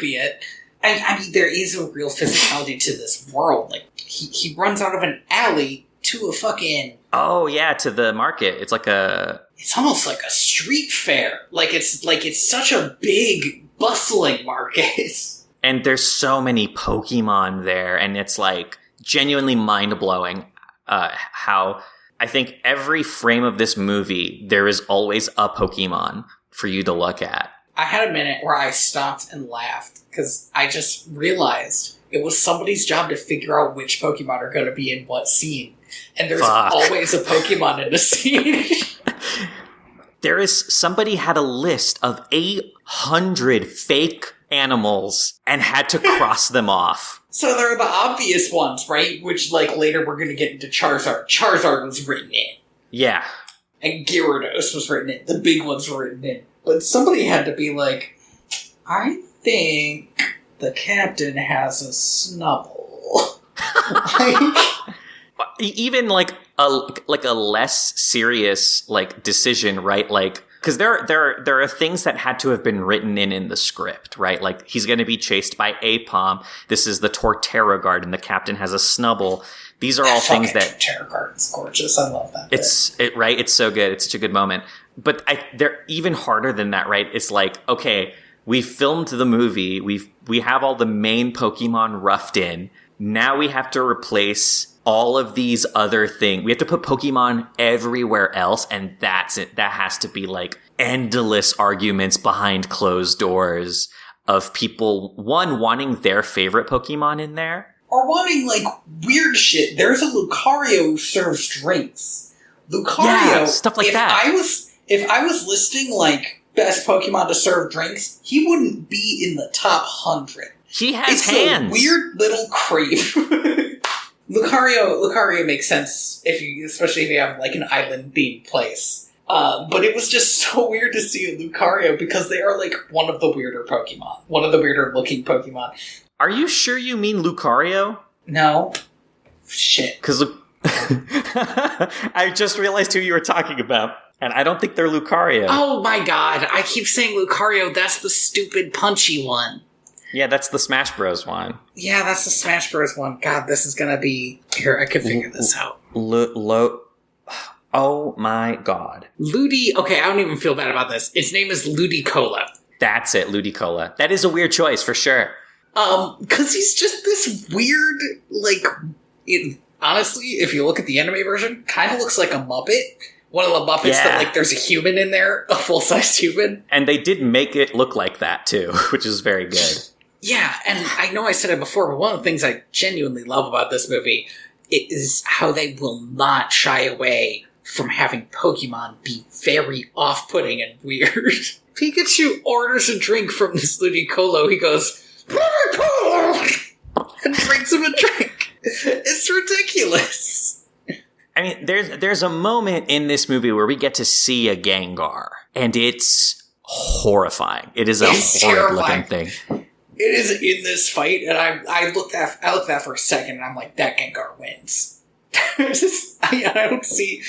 [SPEAKER 1] be it. I mean, there is a real physicality to this world. Like, he runs out of an alley to a fucking...
[SPEAKER 2] Oh, yeah, to the market. It's like a...
[SPEAKER 1] It's almost like a street fair. It's such a big, bustling market.
[SPEAKER 2] And there's so many Pokemon there, and it's, like, genuinely mind-blowing how... I think every frame of this movie, there is always a Pokemon for you to look at.
[SPEAKER 1] I had a minute where I stopped and laughed, because I just realized it was somebody's job to figure out which Pokemon are going to be in what scene. And there's always a Pokemon in the scene.
[SPEAKER 2] Somebody had a list of 800 fake animals and had to cross them off.
[SPEAKER 1] So there are the obvious ones, right? Which, like, later we're going to get into Charizard. Charizard was written in.
[SPEAKER 2] Yeah.
[SPEAKER 1] And Gyarados was written in. The big ones were written in. But somebody had to be like, I think the captain has a snubble.
[SPEAKER 2] Even like a less serious like decision, right? Like, because there are things that had to have been written in the script, right? Like he's going to be chased by Apom. This is the Torterra Garden. The captain has a snubble. These are all things that
[SPEAKER 1] Torterra Garden's gorgeous. I love that.
[SPEAKER 2] Right. It's so good. It's such a good moment. But they're even harder than that, right? It's like, okay, we filmed the movie. We have all the main Pokemon roughed in. Now we have to replace all of these other things. We have to put Pokemon everywhere else, and that's it. That has to be like endless arguments behind closed doors of people, one, wanting their favorite Pokemon in there.
[SPEAKER 1] Or wanting, like, weird shit. There's a Lucario who serves drinks. Lucario,
[SPEAKER 2] yeah, stuff like that.
[SPEAKER 1] If I was listing, like, best Pokemon to serve drinks, he wouldn't be in the top 100.
[SPEAKER 2] He has hands.
[SPEAKER 1] A weird little creep. Lucario makes sense, especially if you have, like, an island-themed place. But it was just so weird to see Lucario, because they are, like, one of the weirder Pokemon. One of the weirder-looking Pokemon.
[SPEAKER 2] Are you sure you mean Lucario?
[SPEAKER 1] No. Shit.
[SPEAKER 2] Because I just realized who you were talking about. And I don't think they're Lucario.
[SPEAKER 1] Oh my god, I keep saying Lucario, that's the stupid punchy one.
[SPEAKER 2] Yeah, that's the Smash Bros. One.
[SPEAKER 1] Yeah, that's the Smash Bros. One. God, this is gonna be... Here, I can figure this out.
[SPEAKER 2] Oh my god.
[SPEAKER 1] Ludi... Okay, I don't even feel bad about this. Its name is Ludicolo.
[SPEAKER 2] That's it, Ludicolo. That is a weird choice, for sure.
[SPEAKER 1] Because he's just this weird, like... honestly, if you look at the anime version, kind of looks like a Muppet. One of the Muppets that, like, there's a human in there, a full-size human.
[SPEAKER 2] And they did make it look like that, too, which is very good.
[SPEAKER 1] Yeah, and I know I said it before, but one of the things I genuinely love about this movie is how they will not shy away from having Pokemon be very off-putting and weird. Pikachu orders a drink from this Ludicolo. He goes, and drinks him a drink. It's ridiculous.
[SPEAKER 2] I mean, there's a moment in this movie where we get to see a Gengar, and it's horrifying. It is a horrid-looking thing.
[SPEAKER 1] It is in this fight, and I looked at that for a second, and I'm like, that Gengar wins. I don't see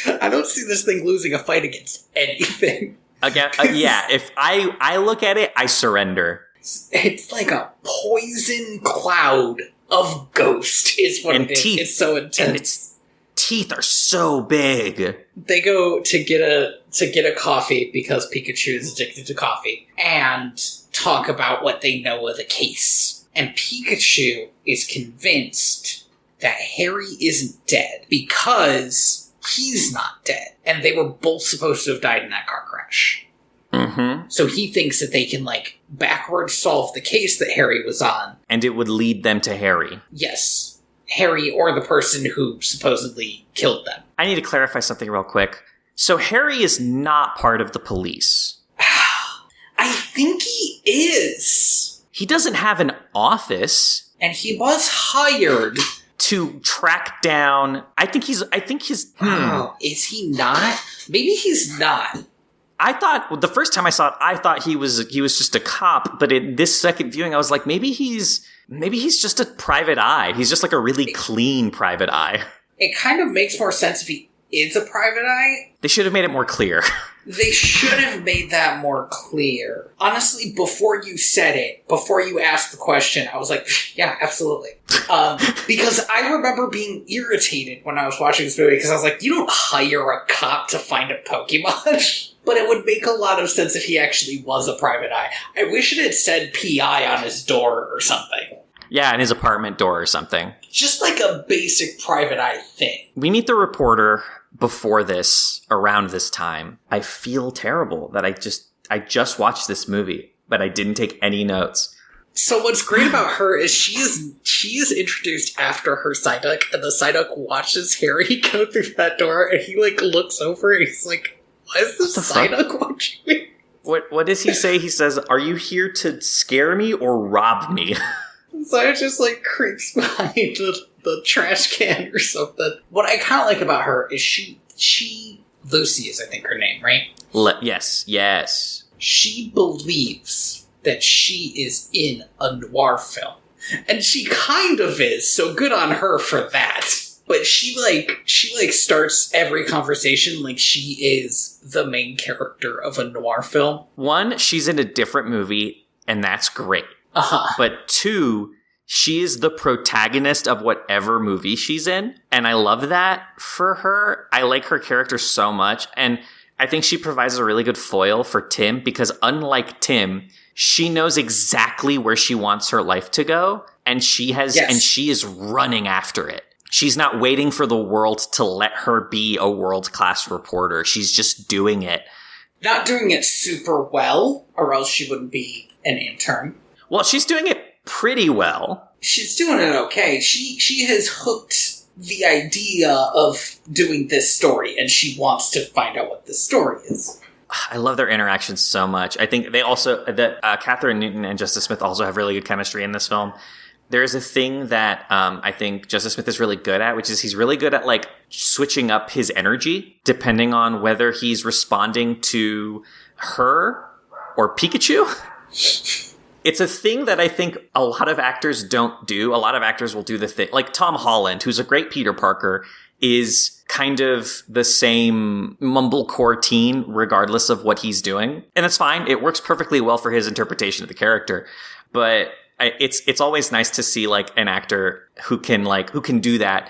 [SPEAKER 1] this thing losing a fight against anything.
[SPEAKER 2] Again, yeah. If I look at it, I surrender.
[SPEAKER 1] It's like a poison cloud of ghost. Is what it is. It's so intense.
[SPEAKER 2] And its teeth are so big.
[SPEAKER 1] They go to get a coffee because Pikachu is addicted to coffee and talk about what they know of the case. And Pikachu is convinced that Harry isn't dead because he's not dead. And they were both supposed to have died in that car crash.
[SPEAKER 2] Mm-hmm.
[SPEAKER 1] So he thinks that they can, like, backwards solve the case that Harry was on.
[SPEAKER 2] And it would lead them to Harry.
[SPEAKER 1] Yes. Harry or the person who supposedly killed them.
[SPEAKER 2] I need to clarify something real quick. So Harry is not part of the police.
[SPEAKER 1] I think he is.
[SPEAKER 2] He doesn't have an office.
[SPEAKER 1] And he was hired
[SPEAKER 2] to track down... I think he's...
[SPEAKER 1] Oh, is he not? Maybe he's not.
[SPEAKER 2] I thought, the first time I saw it, I thought he was just a cop, but in this second viewing, I was like, maybe he's just a private eye. He's just like a really clean private eye.
[SPEAKER 1] It kind of makes more sense if he is a private eye.
[SPEAKER 2] They should have made it more clear.
[SPEAKER 1] They should have made that more clear. Honestly, before you said it, before you asked the question, I was like, yeah, absolutely. Because I remember being irritated when I was watching this movie, because I was like, you don't hire a cop to find a Pokemon. But it would make a lot of sense if he actually was a private eye. I wish it had said PI on his door or something.
[SPEAKER 2] Yeah, in his apartment door or something.
[SPEAKER 1] Just like a basic private eye thing.
[SPEAKER 2] We meet the reporter before this, around this time. I feel terrible that I just watched this movie, but I didn't take any notes.
[SPEAKER 1] So what's great about her is she is introduced after her Psyduck, and the Psyduck watches Harry go through that door, and he, like, looks over and he's like, why is the Psyduck watching me?
[SPEAKER 2] What does he say? He says, are you here to scare me or rob me?
[SPEAKER 1] Psyduck just, like, creeps behind the trash can or something. What I kind of like about her is she Lucy is, I think, her name, right?
[SPEAKER 2] Yes.
[SPEAKER 1] She believes that she is in a noir film. And she kind of is, so good on her for that. But she starts every conversation like she is the main character of a noir film.
[SPEAKER 2] One, she's in a different movie, and that's great.
[SPEAKER 1] Uh-huh.
[SPEAKER 2] But two, she is the protagonist of whatever movie she's in, and I love that for her. I like her character so much, and I think she provides a really good foil for Tim, because unlike Tim, she knows exactly where she wants her life to go, and she is running after it. She's not waiting for the world to let her be a world-class reporter. She's just doing it.
[SPEAKER 1] Not doing it super well, or else she wouldn't be an intern.
[SPEAKER 2] Well, she's doing it pretty well.
[SPEAKER 1] She's doing it okay. She has hooked the idea of doing this story, and she wants to find out what this story is.
[SPEAKER 2] I love their interactions so much. I think they also, Catherine Newton and Justice Smith also have really good chemistry in this film. There is a thing that I think Justice Smith is really good at, which is he's really good at, like, switching up his energy depending on whether he's responding to her or Pikachu. It's a thing that I think a lot of actors don't do. A lot of actors will do the thing. Like Tom Holland, who's a great Peter Parker, is kind of the same mumblecore teen regardless of what he's doing. And that's fine. It works perfectly well for his interpretation of the character. But it's always nice to see, like, an actor who can do that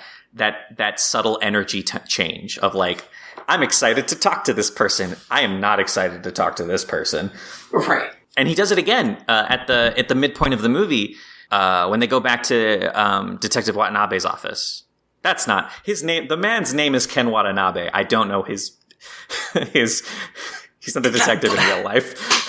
[SPEAKER 2] subtle energy change of, like, I'm excited to talk to this person. I am not excited to talk to this person.
[SPEAKER 1] Right.
[SPEAKER 2] And he does it again at the midpoint of the movie when they go back to Detective Watanabe's office. That's not his name. The man's name is Ken Watanabe. I don't know his he's not a detective in real life.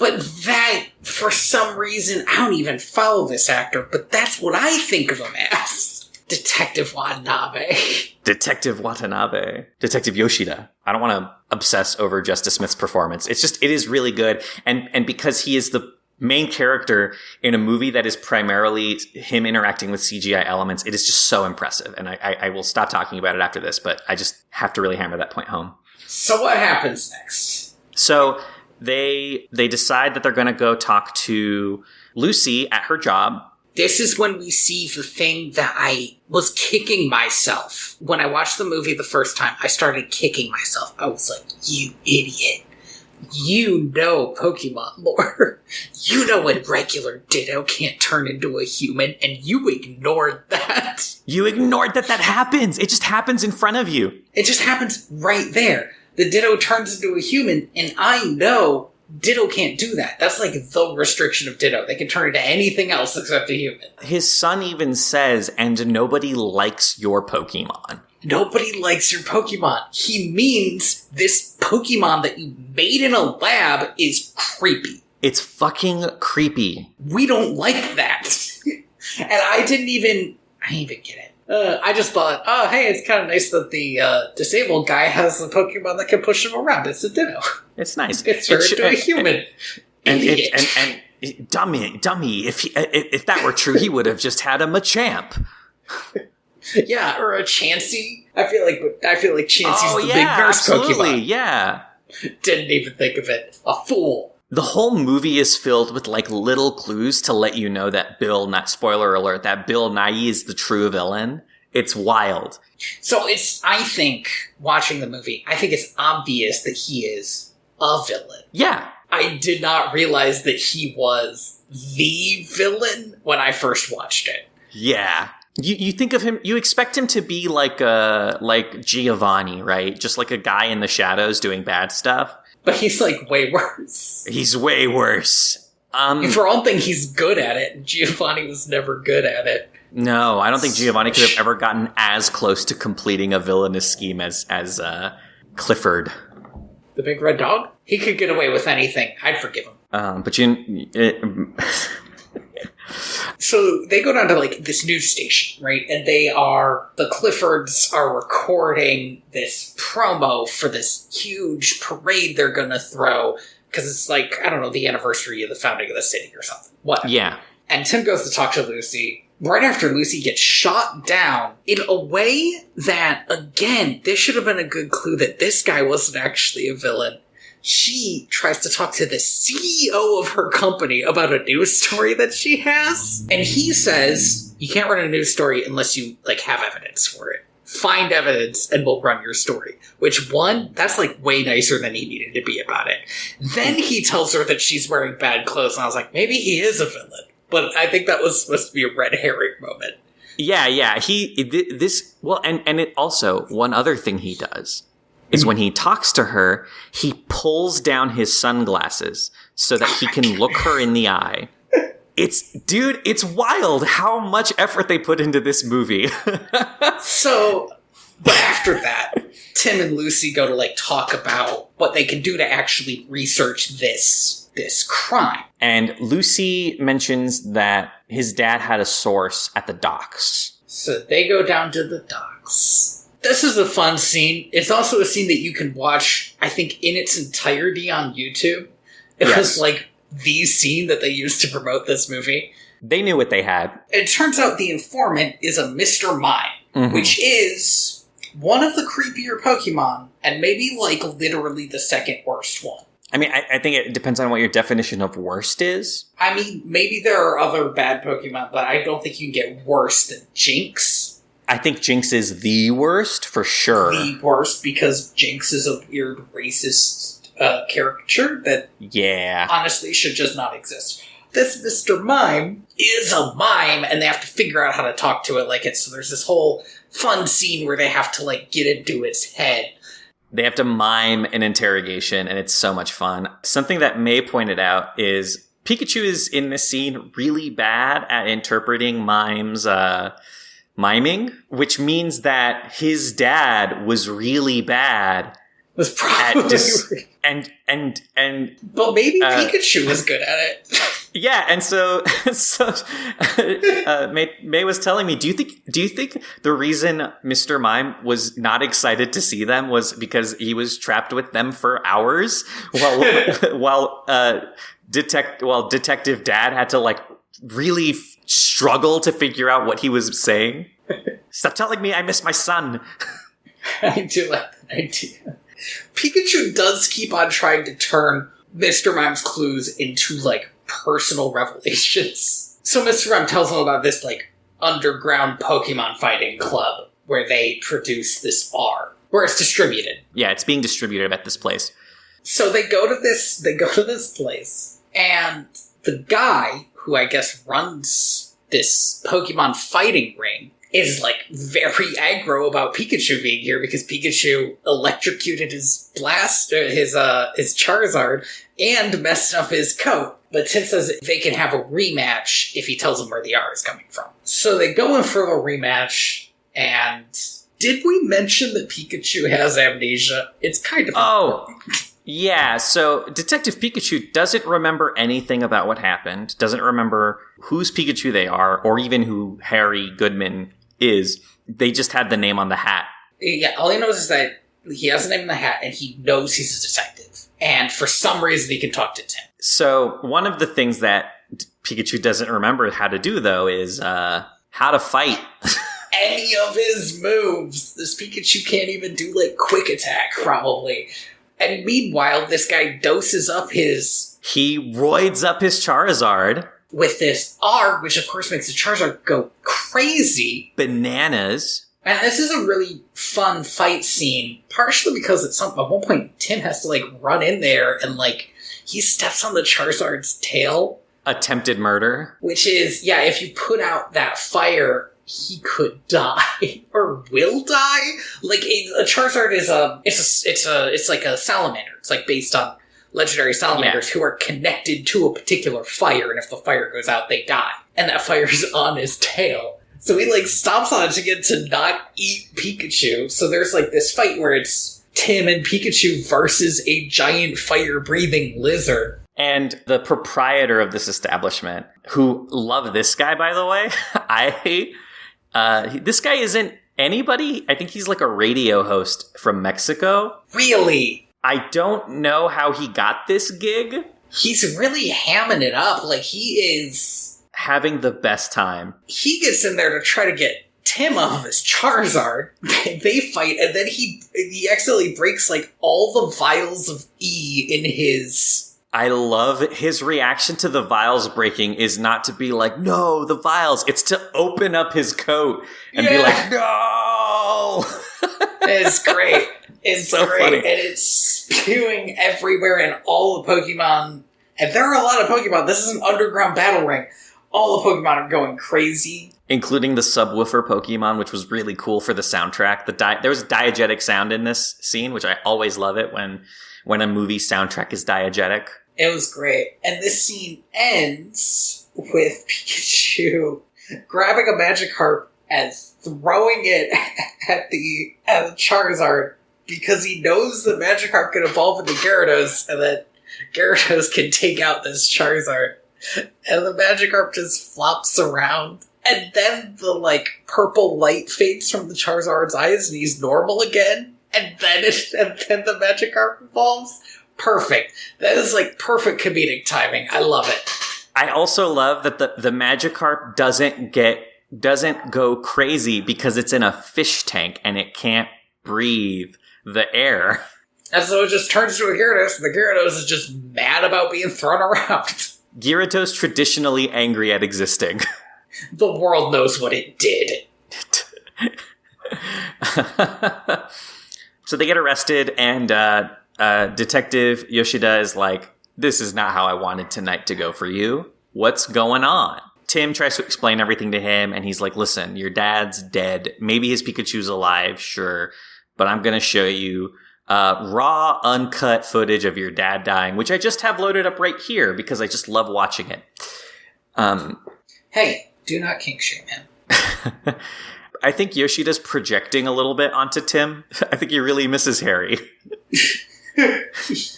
[SPEAKER 1] But that, for some reason, I don't even follow this actor, but that's what I think of him as. Detective Watanabe.
[SPEAKER 2] Detective Watanabe. Detective Yoshida. I don't want to obsess over Justice Smith's performance. It is really good. And because he is the main character in a movie that is primarily him interacting with CGI elements, it is just so impressive. And I will stop talking about it after this, but I just have to really hammer that point home.
[SPEAKER 1] So what happens next?
[SPEAKER 2] So they decide that they're going to go talk to Lucy at her job.
[SPEAKER 1] This is when we see the thing that I was kicking myself. When I watched the movie the first time, I started kicking myself. I was like, you idiot. You know Pokemon lore. You know when regular Ditto can't turn into a human, and you ignored that.
[SPEAKER 2] You ignored that happens. It just happens in front of you.
[SPEAKER 1] It just happens right there. The Ditto turns into a human, and I know Ditto can't do that. That's like the restriction of Ditto. They can turn into anything else except a human.
[SPEAKER 2] His son even says, and nobody likes your Pokemon.
[SPEAKER 1] Nobody likes your Pokemon. He means this Pokemon that you made in a lab is creepy.
[SPEAKER 2] It's fucking creepy.
[SPEAKER 1] We don't like that. And I didn't even get it. I just thought, oh, hey, it's kind of nice that the disabled guy has a Pokemon that can push him around. It's a Ditto.
[SPEAKER 2] It's nice.
[SPEAKER 1] It's turned into a human.
[SPEAKER 2] And dummy. If that were true, he would have just had a Machamp.
[SPEAKER 1] Yeah, or a Chansey. I feel like Chansey's the big nurse Pokemon.
[SPEAKER 2] Yeah.
[SPEAKER 1] Didn't even think of it. A fool.
[SPEAKER 2] The whole movie is filled with like little clues to let you know that spoiler alert, that Bill Nighy is the true villain. It's wild.
[SPEAKER 1] So I think, watching the movie, I think it's obvious that he is a villain.
[SPEAKER 2] Yeah.
[SPEAKER 1] I did not realize that he was the villain when I first watched it.
[SPEAKER 2] Yeah. You think of him, you expect him to be like Giovanni, right? Just like a guy in the shadows doing bad stuff.
[SPEAKER 1] But he's like way worse.
[SPEAKER 2] He's way worse.
[SPEAKER 1] For one thing, he's good at it, and Giovanni was never good at it.
[SPEAKER 2] No, I don't think Giovanni could have ever gotten as close to completing a villainous scheme as Clifford.
[SPEAKER 1] The big red dog? He could get away with anything. I'd forgive him. So they go down to like this news station, right? And the Cliffords are recording this promo for this huge parade they're gonna throw, because it's like, I don't know, the anniversary of the founding of the city or something. Whatever.
[SPEAKER 2] Yeah.
[SPEAKER 1] And Tim goes to talk to Lucy right after Lucy gets shot down in a way that, again, this should have been a good clue that this guy wasn't actually a villain. She tries to talk to the CEO of her company about a news story that she has. And he says, you can't run a news story unless you, like, have evidence for it. Find evidence and we'll run your story. Which, one, that's, like, way nicer than he needed to be about it. Then he tells her that she's wearing bad clothes, and I was like, maybe he is a villain. But I think that was supposed to be a red herring moment. Yeah.
[SPEAKER 2] And it also, one other thing he does is when he talks to her, he pulls down his sunglasses so that he can look her in the eye. It's wild how much effort they put into this movie.
[SPEAKER 1] But after that, Tim and Lucy go to like talk about what they can do to actually research this crime.
[SPEAKER 2] And Lucy mentions that his dad had a source at the docks.
[SPEAKER 1] So they go down to the docks. This is a fun scene. It's also a scene that you can watch, I think, in its entirety on YouTube. It was like the scene that they used to promote this movie.
[SPEAKER 2] They knew what they had.
[SPEAKER 1] It turns out the informant is a Mr. Mime, which is one of the creepier Pokemon, and maybe like literally the second worst one.
[SPEAKER 2] I mean, I think it depends on what your definition of worst is.
[SPEAKER 1] I mean, maybe there are other bad Pokemon, but I don't think you can get worse than Jinx.
[SPEAKER 2] I think Jinx is the worst, for sure.
[SPEAKER 1] The worst, because Jinx is a weird racist caricature that honestly should just not exist. This Mr. Mime is a mime, and they have to figure out how to talk to it like it. So there's this whole fun scene where they have to like get into its head.
[SPEAKER 2] They have to mime an interrogation, and it's so much fun. Something that May pointed out is Pikachu is in this scene really bad at interpreting Mime's miming, which means that his dad was really bad.
[SPEAKER 1] Was probably
[SPEAKER 2] and
[SPEAKER 1] but maybe Pikachu was good at it.
[SPEAKER 2] Yeah, and so May was telling me, do you think the reason Mr. Mime was not excited to see them was because he was trapped with them for hours while Detective Dad had to like really struggle to figure out what he was saying? Stop telling me I miss my son.
[SPEAKER 1] I do like that idea. Pikachu does keep on trying to turn Mr. Mime's clues into, like, personal revelations. So Mr. Mime tells him about this, like, underground Pokemon fighting club where they produce this R, where it's distributed.
[SPEAKER 2] Yeah, it's being distributed at this place.
[SPEAKER 1] So they go to this place, and the guy who I guess runs this Pokemon fighting ring is like very aggro about Pikachu being here because Pikachu electrocuted his Charizard and messed up his coat. But Tim says they can have a rematch if he tells them where the R is coming from. So they go in for the rematch, and did we mention that Pikachu has amnesia? It's kind of...
[SPEAKER 2] Oh, yeah. So Detective Pikachu doesn't remember anything about what happened, doesn't remember whose Pikachu they are, or even who Harry Goodman is. They just had the name on the hat.
[SPEAKER 1] Yeah, all he knows is that he has a name in the hat, and he knows he's a detective. And for some reason, he can talk to Tim.
[SPEAKER 2] So one of the things that Pikachu doesn't remember how to do, though, is how to fight.
[SPEAKER 1] Any of his moves. This Pikachu can't even do, like, quick attack, probably. And meanwhile, this guy doses up
[SPEAKER 2] He roids up his Charizard.
[SPEAKER 1] With this R, which of course makes the Charizard go crazy.
[SPEAKER 2] Bananas.
[SPEAKER 1] And this is a really fun fight scene, partially because at one point, Tim has to, like, run in there and, like, he steps on the Charizard's tail.
[SPEAKER 2] Attempted murder.
[SPEAKER 1] Which is, yeah, if you put out that fire, he could die. Or will die. Like, a Charizard is it's like a salamander. It's, like, based on legendary salamanders who are connected to a particular fire, and if the fire goes out, they die. And that fire's on his tail. So he, like, stomps on it to get to not eat Pikachu. So there's, like, this fight where it's Tim and Pikachu versus a giant fire-breathing lizard.
[SPEAKER 2] And the proprietor of this establishment, who love this guy, by the way, this guy isn't anybody. I think he's like a radio host from Mexico.
[SPEAKER 1] Really?
[SPEAKER 2] I don't know how he got this gig.
[SPEAKER 1] He's really hamming it up. Like, he is...
[SPEAKER 2] having the best time.
[SPEAKER 1] He gets in there to try to get Tim off of his Charizard. They fight, and then he accidentally breaks, like, all the vials of E in his...
[SPEAKER 2] I love his reaction to the vials breaking is not to be like, no, the vials. It's to open up his coat and be like, no!
[SPEAKER 1] It's great. It's
[SPEAKER 2] so
[SPEAKER 1] great.
[SPEAKER 2] funny.
[SPEAKER 1] And it's spewing everywhere in all the Pokemon. And there are a lot of Pokemon. This is an underground battle ring. All the Pokemon are going crazy.
[SPEAKER 2] Including the subwoofer Pokemon, which was really cool for the soundtrack. There was diegetic sound in this scene, which I always love it when a movie soundtrack is diegetic.
[SPEAKER 1] It was great. And this scene ends with Pikachu grabbing a Magikarp and throwing it at the Charizard because he knows the Magikarp can evolve into Gyarados and that Gyarados can take out this Charizard. And the Magikarp just flops around. And then the, like, purple light fades from the Charizard's eyes and he's normal again. And then the Magikarp evolves. Perfect. That is, like, perfect comedic timing. I love it.
[SPEAKER 2] I also love that the Magikarp doesn't go crazy because it's in a fish tank and it can't breathe the air.
[SPEAKER 1] And so it just turns to a Gyarados, and the Gyarados is just mad about being thrown around.
[SPEAKER 2] Gyarados traditionally angry at existing.
[SPEAKER 1] The world knows what it did.
[SPEAKER 2] So they get arrested, and Detective Yoshida is like, this is not how I wanted tonight to go for you. What's going on? Tim tries to explain everything to him, and he's like, listen, your dad's dead. Maybe his Pikachu's alive, sure. But I'm going to show you raw, uncut footage of your dad dying, which I just have loaded up right here because I just love watching it.
[SPEAKER 1] Hey, do not kink shame him.
[SPEAKER 2] I think Yoshida's projecting a little bit onto Tim. I think he really misses Harry.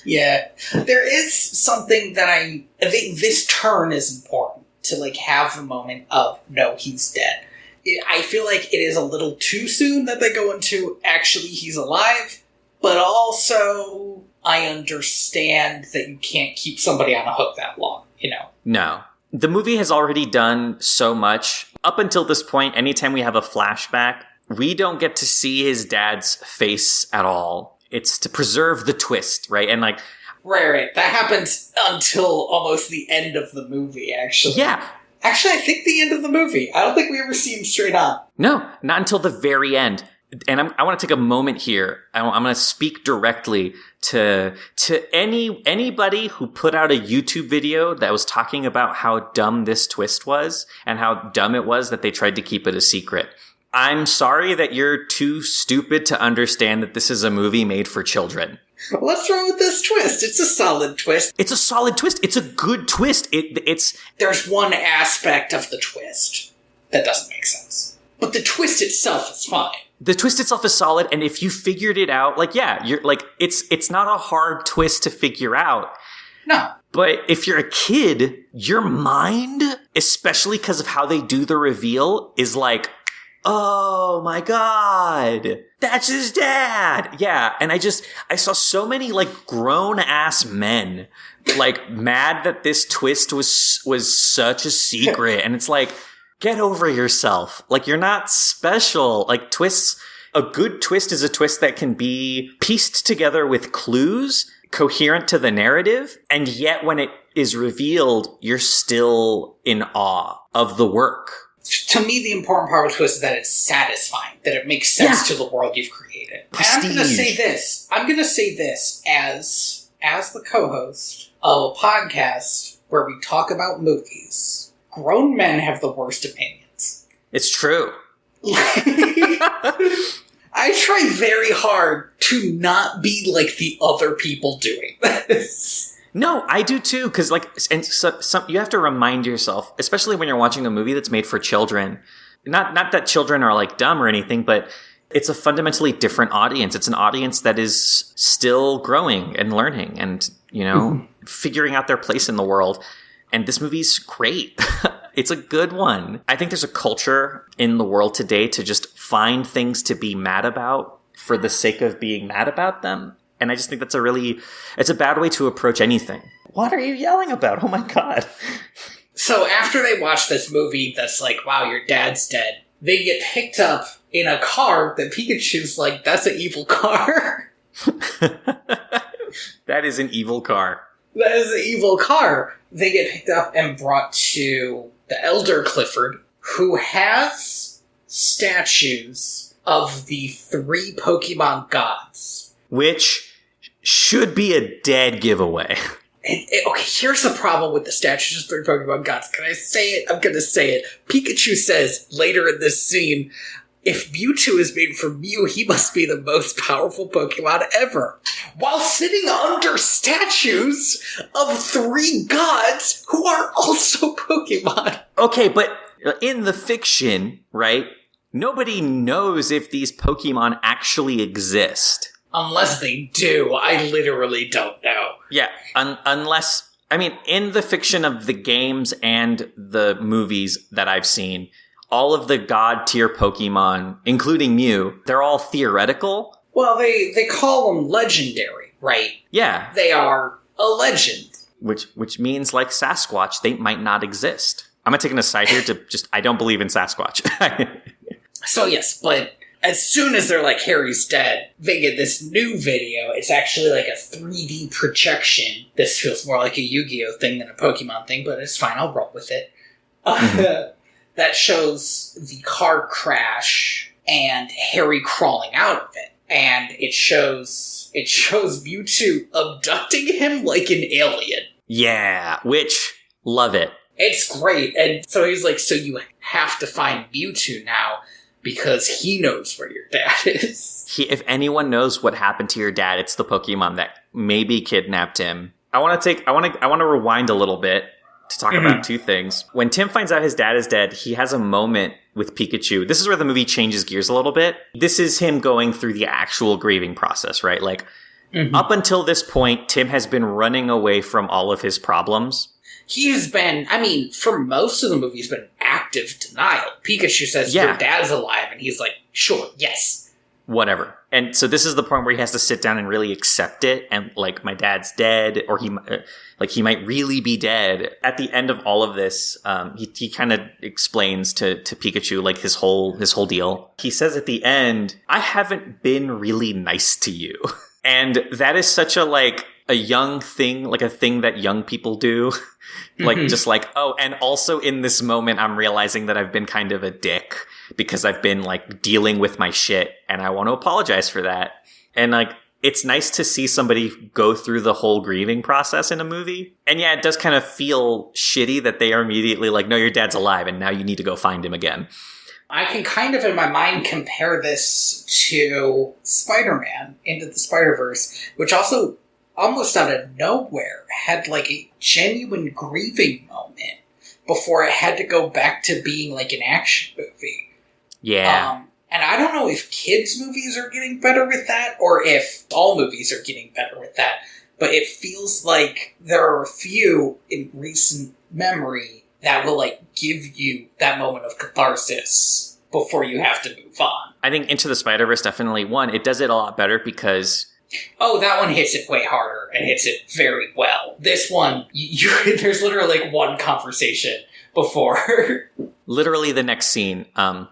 [SPEAKER 1] Yeah. There is something that I think this turn is important to, like, have the moment of, no, he's dead. I feel like it is a little too soon that they go into, actually, he's alive, but also I understand that you can't keep somebody on a hook that long, you know?
[SPEAKER 2] No. The movie has already done so much. Up until this point, anytime we have a flashback, we don't get to see his dad's face at all. It's to preserve the twist, right? And like...
[SPEAKER 1] Right. That happens until almost the end of the movie, actually.
[SPEAKER 2] Yeah.
[SPEAKER 1] Actually, I think the end of the movie. I don't think we ever see him straight on.
[SPEAKER 2] No, not until the very end. and I want to take a moment here. I'm going to speak directly to anybody who put out a YouTube video that was talking about how dumb this twist was and how dumb it was that they tried to keep it a secret. I'm sorry that you're too stupid to understand that this is a movie made for children.
[SPEAKER 1] What's wrong with this twist? It's a solid twist.
[SPEAKER 2] It's a solid twist. It's a good twist.
[SPEAKER 1] There's one aspect of the twist that doesn't make sense. But the twist itself is fine.
[SPEAKER 2] The twist itself is solid, and if you figured it out, you're it's not a hard twist to figure out.
[SPEAKER 1] No.
[SPEAKER 2] But if you're a kid, your mind, especially because of how they do the reveal, is like, oh my god, that's his dad. Yeah, and I saw so many grown ass men mad that this twist was such a secret, and it's like, get over yourself. You're not special. Twists, a good twist is a twist that can be pieced together with clues, coherent to the narrative, and yet when it is revealed, you're still in awe of the work.
[SPEAKER 1] To me, the important part of a twist is that it's satisfying, that it makes sense to the world you've created.
[SPEAKER 2] Prestige.
[SPEAKER 1] And I'm going to say this as the co-host of a podcast where we talk about movies. Grown men have the worst opinions.
[SPEAKER 2] It's true.
[SPEAKER 1] I try very hard to not be like the other people doing this.
[SPEAKER 2] No, I do too, because you have to remind yourself, especially when you're watching a movie that's made for children. Not that children are dumb or anything, but it's a fundamentally different audience. It's an audience that is still growing and learning and, figuring out their place in the world. And this movie's great. It's a good one. I think there's a culture in the world today to just find things to be mad about for the sake of being mad about them. And I just think it's a bad way to approach anything. What are you yelling about? Oh my god.
[SPEAKER 1] So after they watch this movie that's like, wow, your dad's dead, they get picked up in a car that Pikachu's like, that's an evil car.
[SPEAKER 2] That is an evil car.
[SPEAKER 1] That is an evil car. They get picked up and brought to the Elder Clifford, who has statues of the 3 Pokemon gods.
[SPEAKER 2] Which should be a dead giveaway.
[SPEAKER 1] Okay, here's the problem with the statues of 3 Pokemon gods. Can I say it? I'm gonna say it. Pikachu says later in this scene, if Mewtwo is made from Mew, he must be the most powerful Pokemon ever. While sitting under statues of 3 gods who are also Pokemon.
[SPEAKER 2] Okay, but in the fiction, right, nobody knows if these Pokemon actually exist.
[SPEAKER 1] Unless they do. I literally don't know.
[SPEAKER 2] Yeah, unless... I mean, in the fiction of the games and the movies that I've seen, all of the god-tier Pokemon, including Mew, they're all theoretical.
[SPEAKER 1] Well, they call them legendary, right?
[SPEAKER 2] Yeah.
[SPEAKER 1] They are a legend.
[SPEAKER 2] Which means, like Sasquatch, they might not exist. I'm going to take an aside here to just... I don't believe in Sasquatch.
[SPEAKER 1] So, yes, but... as soon as they're like, Harry's dead, they get this new video. It's actually like a 3D projection. This feels more like a Yu-Gi-Oh! Thing than a Pokemon thing, but it's fine. I'll roll with it. That shows the car crash and Harry crawling out of it. And it shows Mewtwo abducting him like an alien.
[SPEAKER 2] Yeah, which, love it.
[SPEAKER 1] It's great. And so he's like, so you have to find Mewtwo now, because he knows where your dad is.
[SPEAKER 2] If anyone knows what happened to your dad, it's the Pokemon that maybe kidnapped him. I want to rewind a little bit to talk about 2 things. When Tim finds out his dad is dead, he has a moment with Pikachu. This is where the movie changes gears a little bit. This is him going through the actual grieving process, right? Up until this point, Tim has been running away from all of his problems.
[SPEAKER 1] He has been, for most of the movie, he's been active denial. Pikachu says, your dad's alive, and he's like, sure, yes.
[SPEAKER 2] Whatever. And so this is the point where he has to sit down and really accept it, and, my dad's dead, or he might really be dead. At the end of all of this, he kind of explains to Pikachu, his whole deal. He says at the end, I haven't been really nice to you. And that is such a, a young thing, like a thing that young people do. Like, just like, oh, and also in this moment, I'm realizing that I've been kind of a dick because I've been like dealing with my shit and I want to apologize for that. And like, it's nice to see somebody go through the whole grieving process in a movie. And yeah, it does kind of feel shitty that they are immediately like, no, your dad's alive and now you need to go find him again.
[SPEAKER 1] I can kind of, in my mind, compare this to Spider-Man Into the Spider-Verse, which also, almost out of nowhere, had like a genuine grieving moment before it had to go back to being like an action movie.
[SPEAKER 2] Yeah.
[SPEAKER 1] And I don't know if kids' movies are getting better with that, or if all movies are getting better with that, but it feels like there are a few in recent memory that will like give you that moment of catharsis before you have to move on.
[SPEAKER 2] I think Into the Spider-Verse definitely one. It does it a lot better because...
[SPEAKER 1] Oh, that one hits it way harder and hits it very well. This one, there's literally like one conversation before.
[SPEAKER 2] Literally the next scene.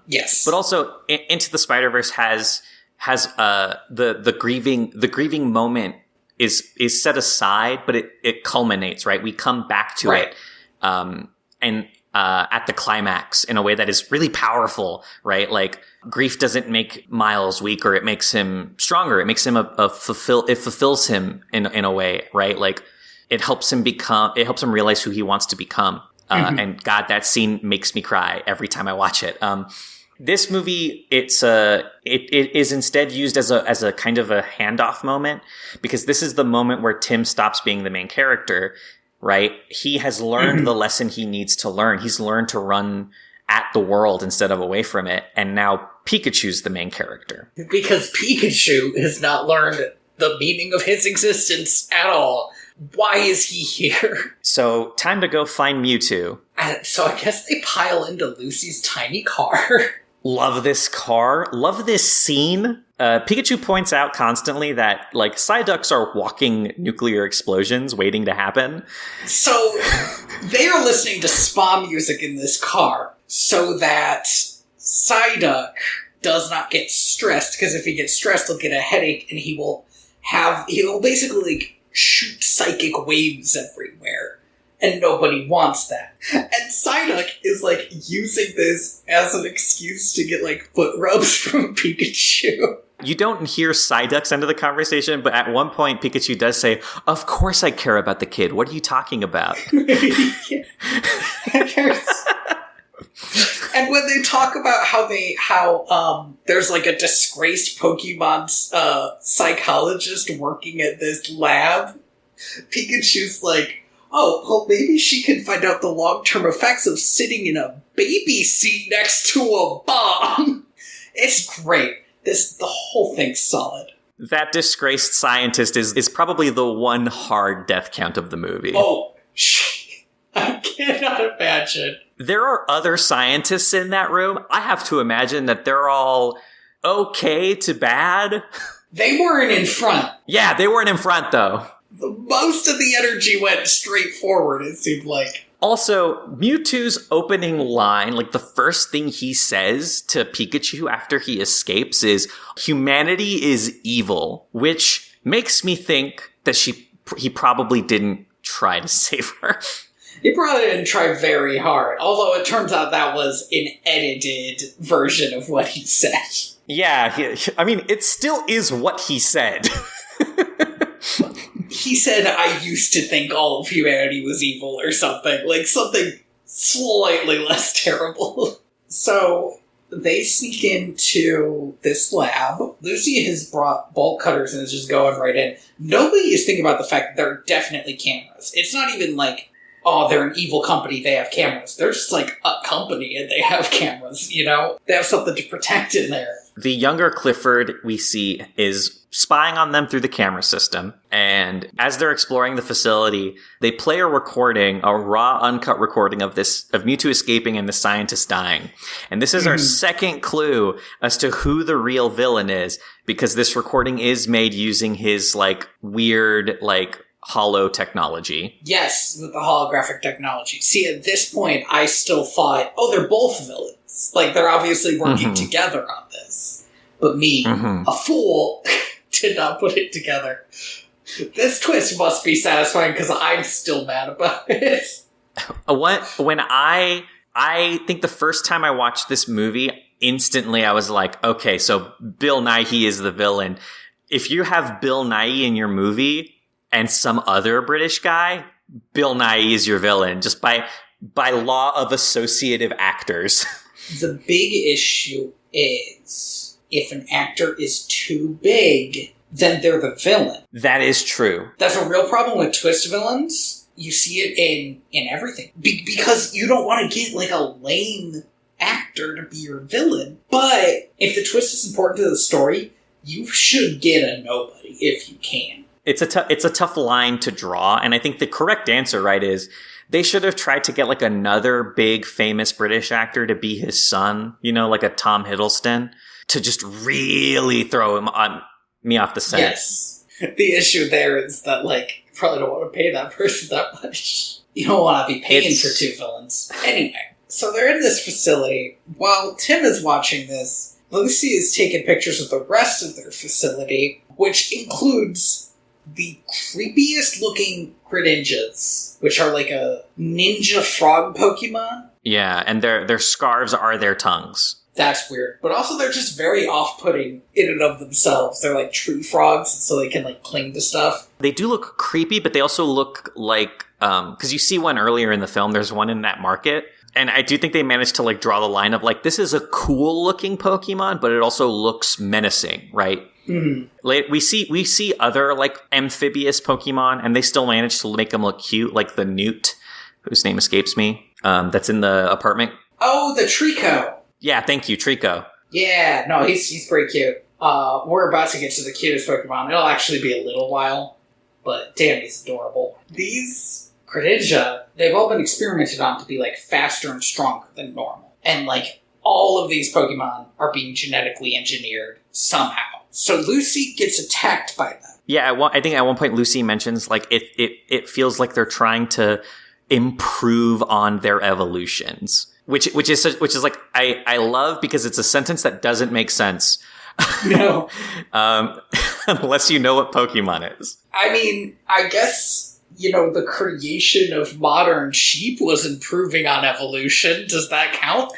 [SPEAKER 1] Yes.
[SPEAKER 2] But also, Into the Spider-Verse has the grieving moment is set aside, but it culminates, right? We come back to it. And at the climax in a way that is really powerful, right? Like, grief doesn't make Miles weaker; it makes him stronger. It makes him it fulfills him in a way, right? Like, it helps him realize who he wants to become. And God, that scene makes me cry every time I watch it. This movie, it is instead used as a kind of a handoff moment, because this is the moment where Tim stops being the main character. Right? He has learned the lesson he needs to learn. He's learned to run at the world instead of away from it. And now Pikachu's the main character. Because
[SPEAKER 1] Pikachu has not learned the meaning of his existence at all. Why is he here?
[SPEAKER 2] So, time to go find Mewtwo.
[SPEAKER 1] So I guess they pile into Lucy's tiny car.
[SPEAKER 2] Love this car. Love this scene. Pikachu points out constantly that, like, Psyducks are walking nuclear explosions waiting to happen.
[SPEAKER 1] So, they are listening to spa music in this car so that Psyduck does not get stressed, because if he gets stressed, he'll get a headache and he'll basically, like, shoot psychic waves everywhere. And nobody wants that. And Psyduck is, like, using this as an excuse to get, like, foot rubs from Pikachu.
[SPEAKER 2] You don't hear Psyduck's end of the conversation, but at one point Pikachu does say, "Of course I care about the kid. What are you talking about?"
[SPEAKER 1] And when they talk about how there's like a disgraced Pokemon psychologist working at this lab, Pikachu's like, oh, well, maybe she can find out the long-term effects of sitting in a baby seat next to a bomb. It's great. The whole thing's solid.
[SPEAKER 2] That disgraced scientist is probably the one hard death count of the movie.
[SPEAKER 1] Oh, I cannot imagine.
[SPEAKER 2] There are other scientists in that room. I have to imagine that they're all okay to bad.
[SPEAKER 1] They weren't in front.
[SPEAKER 2] Yeah, they weren't in front, though.
[SPEAKER 1] Most of the energy went straight forward, it seemed like.
[SPEAKER 2] Also, Mewtwo's opening line, like the first thing he says to Pikachu after he escapes is, "Humanity is evil," which makes me think that he probably didn't try to save her.
[SPEAKER 1] He probably didn't try very hard, although it turns out that was an edited version of what he said.
[SPEAKER 2] Yeah, it still is what he said.
[SPEAKER 1] He said, "I used to think all of humanity was evil," or something. Like, something slightly less terrible. So, they sneak into this lab. Lucy has brought bolt cutters and is just going right in. Nobody is thinking about the fact that there are definitely cameras. It's not even like, oh, they're an evil company, they have cameras. They're just like a company and they have cameras, you know? They have something to protect in there.
[SPEAKER 2] The younger Clifford we see is spying on them through the camera system. And as they're exploring the facility, they play a recording, a raw, uncut recording of Mewtwo escaping and the scientist dying. And this is our second clue as to who the real villain is, because this recording is made using his, like, weird, like, holo technology.
[SPEAKER 1] Yes, with the holographic technology. See, at this point, I still thought, oh, they're both villains. Like, they're obviously working together on this. But me, a fool, did not put it together. This twist must be satisfying because I'm still mad about it.
[SPEAKER 2] When I think the first time I watched this movie, instantly I was like, okay, so Bill Nighy is the villain. If you have Bill Nighy in your movie and some other British guy, Bill Nighy is your villain, just by law of associative actors.
[SPEAKER 1] The big issue is if an actor is too big, then they're the villain.
[SPEAKER 2] That is true.
[SPEAKER 1] That's a real problem with twist villains. You see it in everything. Because you don't want to get like a lame actor to be your villain. But if the twist is important to the story, you should get a nobody if you can.
[SPEAKER 2] It's a tough line to draw, and I think the correct answer, right, is they should have tried to get like another big famous British actor to be his son, like a Tom Hiddleston, to just really throw him on me off the scent.
[SPEAKER 1] Yes. The issue there is that, like, you probably don't want to pay that person that much. You don't want to be paying for two villains. Anyway, so they're in this facility. While Tim is watching this, Lucy is taking pictures of the rest of their facility, which includes the creepiest looking Greninjas, which are like a ninja frog Pokemon.
[SPEAKER 2] Yeah, and their scarves are their tongues.
[SPEAKER 1] That's weird. But also they're just very off-putting in and of themselves. They're like tree frogs, so they can like cling to stuff.
[SPEAKER 2] They do look creepy, but they also look like, because you see one earlier in the film, there's one in that market. And I do think they managed to like draw the line of like, this is a cool looking Pokemon, but it also looks menacing, right? Mm-hmm. We see other like amphibious Pokemon, and they still manage to make them look cute, like the Newt, whose name escapes me, that's in the apartment.
[SPEAKER 1] Oh, the Trico.
[SPEAKER 2] Yeah, thank you, Trico.
[SPEAKER 1] Yeah, no, he's pretty cute. We're about to get to the cutest Pokemon. It'll actually be a little while, but damn, he's adorable. These Greninja, they've all been experimented on to be like faster and stronger than normal. And like all of these Pokemon are being genetically engineered somehow. So Lucy gets attacked by them. Yeah,
[SPEAKER 2] I think at one point Lucy mentions like it feels like they're trying to improve on their evolutions, which is like I love, because it's a sentence that doesn't make sense.
[SPEAKER 1] No,
[SPEAKER 2] unless you know what Pokemon is.
[SPEAKER 1] I mean, I guess the creation of modern sheep was improving on evolution. Does that count?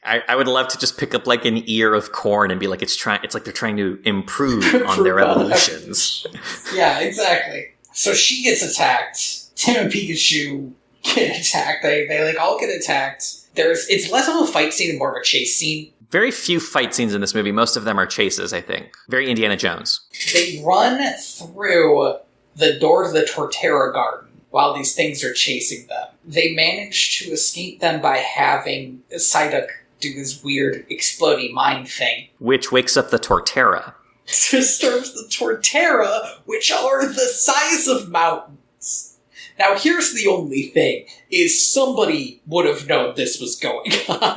[SPEAKER 2] I would love to just pick up like an ear of corn and be like, it's like they're trying to improve on their evolutions.
[SPEAKER 1] Yeah, exactly. So she gets attacked. Tim and Pikachu get attacked. They like all get attacked. It's less of a fight scene and more of a chase scene.
[SPEAKER 2] Very few fight scenes in this movie. Most of them are chases, I think. Very Indiana Jones.
[SPEAKER 1] They run through the door to the Torterra garden while these things are chasing them. They manage to escape them by having Psyduck do this weird exploding mine thing.
[SPEAKER 2] Which wakes up the Torterra.
[SPEAKER 1] Disturbs the Torterra, which are the size of mountains. Now here's the only thing, is somebody would have known this was going on.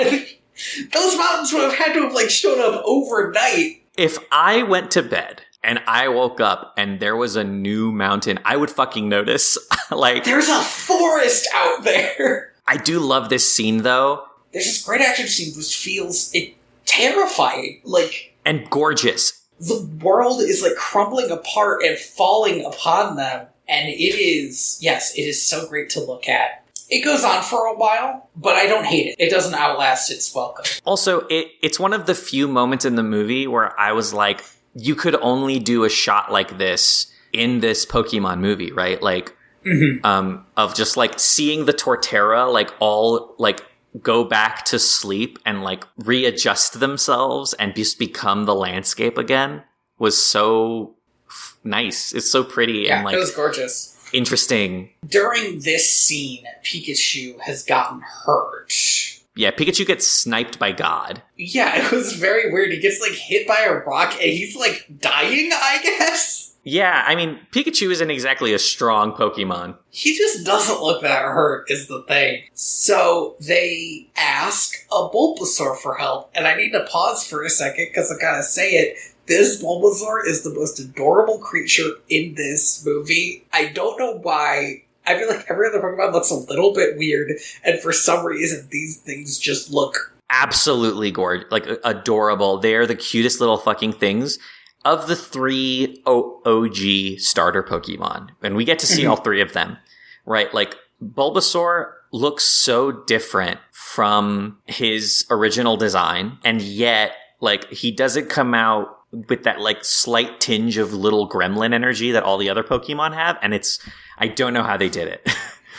[SPEAKER 1] Those mountains would have had to have like shown up overnight.
[SPEAKER 2] If I went to bed and I woke up and there was a new mountain, I would fucking notice. Like,
[SPEAKER 1] there's a forest out there.
[SPEAKER 2] I do love this scene though.
[SPEAKER 1] There's this great action scene which feels terrifying.
[SPEAKER 2] And gorgeous.
[SPEAKER 1] The world is like crumbling apart and falling upon them. And it is so great to look at. It goes on for a while, but I don't hate it. It doesn't outlast its welcome.
[SPEAKER 2] Also, it's one of the few moments in the movie where I was like, you could only do a shot like this in this Pokemon movie, right? Like, of just like seeing the Torterra like all like go back to sleep and like readjust themselves and just become the landscape again was so nice. It's so pretty and like
[SPEAKER 1] it was gorgeous.
[SPEAKER 2] Interesting.
[SPEAKER 1] During this scene, Pikachu has gotten hurt.
[SPEAKER 2] Yeah, Pikachu gets sniped by God.
[SPEAKER 1] Yeah, it was very weird. He gets like hit by a rock and he's like dying, I guess.
[SPEAKER 2] Yeah, I mean, Pikachu isn't exactly a strong Pokemon.
[SPEAKER 1] He just doesn't look that hurt, is the thing. So they ask a Bulbasaur for help, and I need to pause for a second because I gotta say it. This Bulbasaur is the most adorable creature in this movie. I don't know why. I feel like every other Pokemon looks a little bit weird, and for some reason, these things just look
[SPEAKER 2] absolutely gorgeous, like adorable. They are the cutest little fucking things. of the three OG starter Pokemon, and we get to see all three of them, right? Like, Bulbasaur looks so different from his original design, and yet, like, he doesn't come out with that, like, slight tinge of little gremlin energy that all the other Pokemon have, and I don't know how they did it.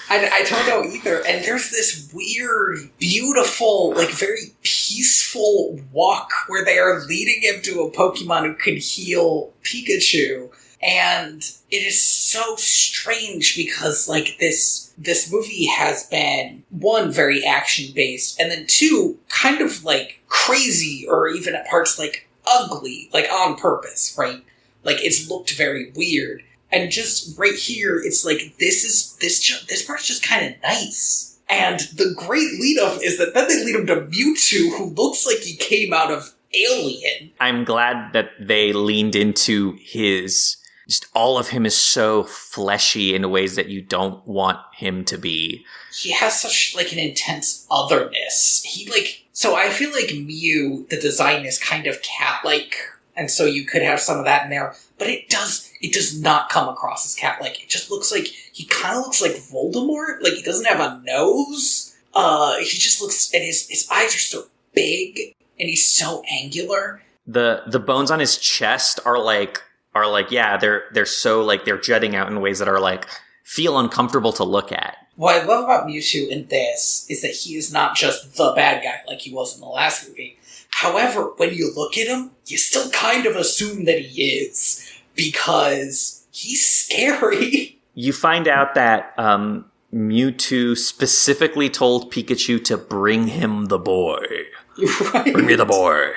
[SPEAKER 1] I don't know either. And there's this weird, beautiful, like, very peaceful walk where they are leading him to a Pokemon who can heal Pikachu. And it is so strange because, like, this movie has been, one, very action-based, and then two, kind of, like, crazy, or even at parts, like, ugly, like, on purpose, right? Like, it's looked very weird. And just right here, it's like, this part's just kind of nice. And the great lead-up is that then they lead him to Mewtwo, who looks like he came out of Alien.
[SPEAKER 2] I'm glad that they leaned into his... Just all of him is so fleshy in ways that you don't want him to be.
[SPEAKER 1] He has such, like, an intense otherness. So I feel like Mew, the design is kind of cat-like, and so you could have some of that in there, but it does not come across as cat-like. It just looks like, he kind of looks like Voldemort. Like, he doesn't have a nose. He just looks, and his eyes are so big, and he's so angular.
[SPEAKER 2] The bones on his chest are like, yeah, they're so, like, they're jutting out in ways that are, like, feel uncomfortable to look at.
[SPEAKER 1] What I love about Mewtwo in this is that he is not just the bad guy like he was in the last movie. However, when you look at him, you still kind of assume that he is, because he's scary. You
[SPEAKER 2] find out that Mewtwo specifically told Pikachu to bring him the boy.
[SPEAKER 1] Right.
[SPEAKER 2] Bring me the boy.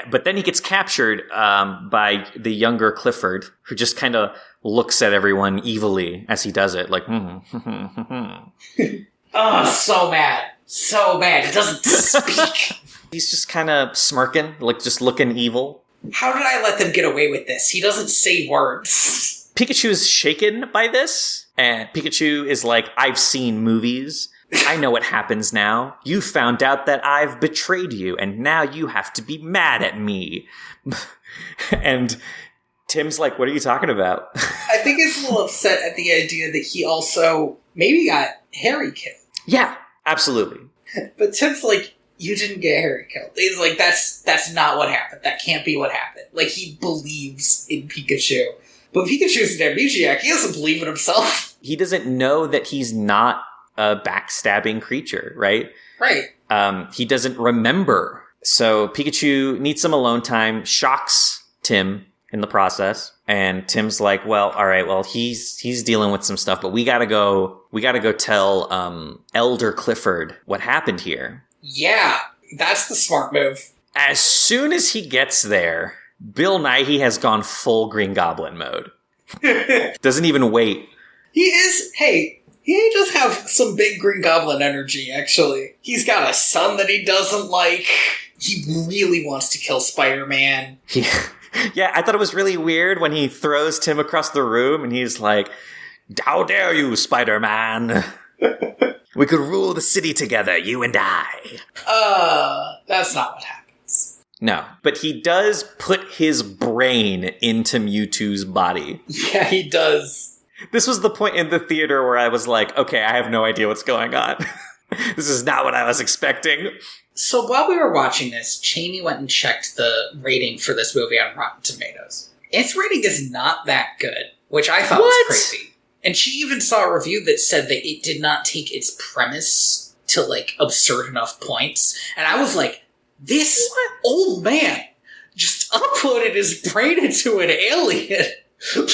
[SPEAKER 2] But then he gets captured by the younger Clifford, who just kind of looks at everyone evilly as he does it, like,
[SPEAKER 1] Oh, so mad. So mad. He doesn't speak.
[SPEAKER 2] He's just kind of smirking, like, just looking evil.
[SPEAKER 1] How did I let them get away with this? He doesn't say words.
[SPEAKER 2] Pikachu is shaken by this, and Pikachu is like, I've seen movies. I know what happens now. You found out that I've betrayed you, and now you have to be mad at me. And Tim's like, what are you talking about?
[SPEAKER 1] I think he's a little upset at the idea that he also maybe got Harry killed.
[SPEAKER 2] Yeah, absolutely.
[SPEAKER 1] But Tim's like, you didn't get Harry killed. He's like, that's not what happened. That can't be what happened. Like, he believes in Pikachu. But Pikachu's an amnesiac. He doesn't believe in himself.
[SPEAKER 2] He doesn't know that he's not a backstabbing creature, right?
[SPEAKER 1] Right.
[SPEAKER 2] He doesn't remember. So Pikachu needs some alone time, shocks Tim in the process. And Tim's like, well, all right, well, he's dealing with some stuff, but we gotta go tell Elder Clifford what happened here.
[SPEAKER 1] Yeah, that's the smart move.
[SPEAKER 2] As soon as he gets there, Bill Nighy has gone full Green Goblin mode. Doesn't even wait.
[SPEAKER 1] He does have some big Green Goblin energy, actually. He's got a son that he doesn't like. He really wants to kill Spider-Man.
[SPEAKER 2] Yeah, I thought it was really weird when he throws Tim across the room and he's like, how dare you, Spider-Man? We could rule the city together, you and I.
[SPEAKER 1] That's not what happens.
[SPEAKER 2] No, but he does put his brain into Mewtwo's body.
[SPEAKER 1] Yeah, he does.
[SPEAKER 2] This was the point in the theater where I was like, okay, I have no idea what's going on. This is not what I was expecting.
[SPEAKER 1] So while we were watching this, Jamie went and checked the rating for this movie on Rotten Tomatoes. Its rating is not that good, which I thought was crazy. And she even saw a review that said that it did not take its premise to, like, absurd enough points. And I was like, this old man just uploaded his brain into an alien.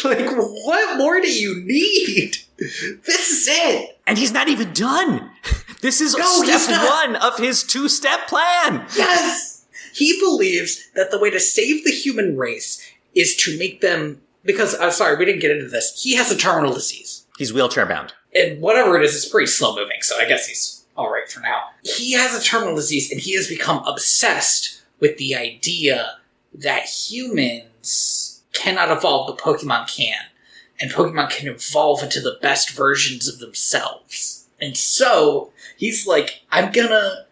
[SPEAKER 1] Like, what more do you need? This is it.
[SPEAKER 2] And he's not even done. This is step one of his two-step plan.
[SPEAKER 1] Yes. He believes that the way to save the human race is to make them... Because, sorry, we didn't get into this. He has a terminal disease.
[SPEAKER 2] He's wheelchair-bound.
[SPEAKER 1] And whatever it is, it's pretty slow-moving, so I guess he's all right for now. He has a terminal disease, and he has become obsessed with the idea that humans cannot evolve, but Pokemon can. And Pokemon can evolve into the best versions of themselves. And so, he's like, I'm gonna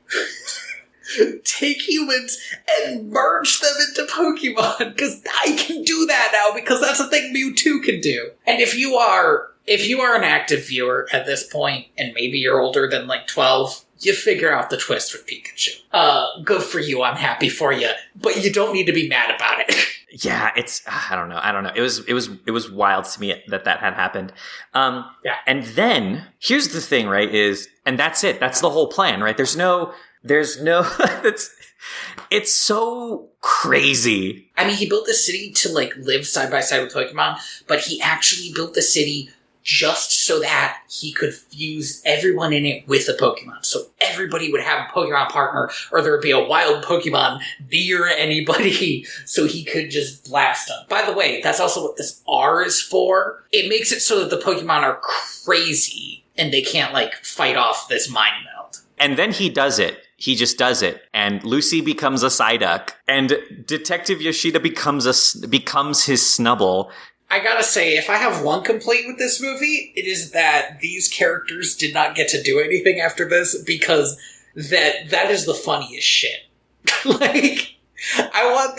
[SPEAKER 1] take humans and merge them into Pokemon, because I can do that now, because that's a thing Mewtwo can do. And if you are an active viewer at this point, and maybe you're older than like 12, you figure out the twist with Pikachu. Good for you, I'm happy for you, but you don't need to be mad about it.
[SPEAKER 2] Yeah, it's I don't know. It was wild to me that had happened. Yeah. And then here's the thing, right? And that's it. That's the whole plan, right? There's no it's so crazy.
[SPEAKER 1] I mean, he built the city to like live side by side with Pokemon, but he actually built the city just so that he could fuse everyone in it with a Pokemon. So everybody would have a Pokemon partner, or there would be a wild Pokemon near anybody, so he could just blast them. By the way, that's also what this R is for. It makes it so that the Pokemon are crazy, and they can't, like, fight off this mind meld.
[SPEAKER 2] And then he does it. He just does it. And Lucy becomes a Psyduck, and Detective Yoshida becomes his Snubbull.
[SPEAKER 1] I gotta say, if I have one complaint with this movie, it is that these characters did not get to do anything after this, because that is the funniest shit. Like, I want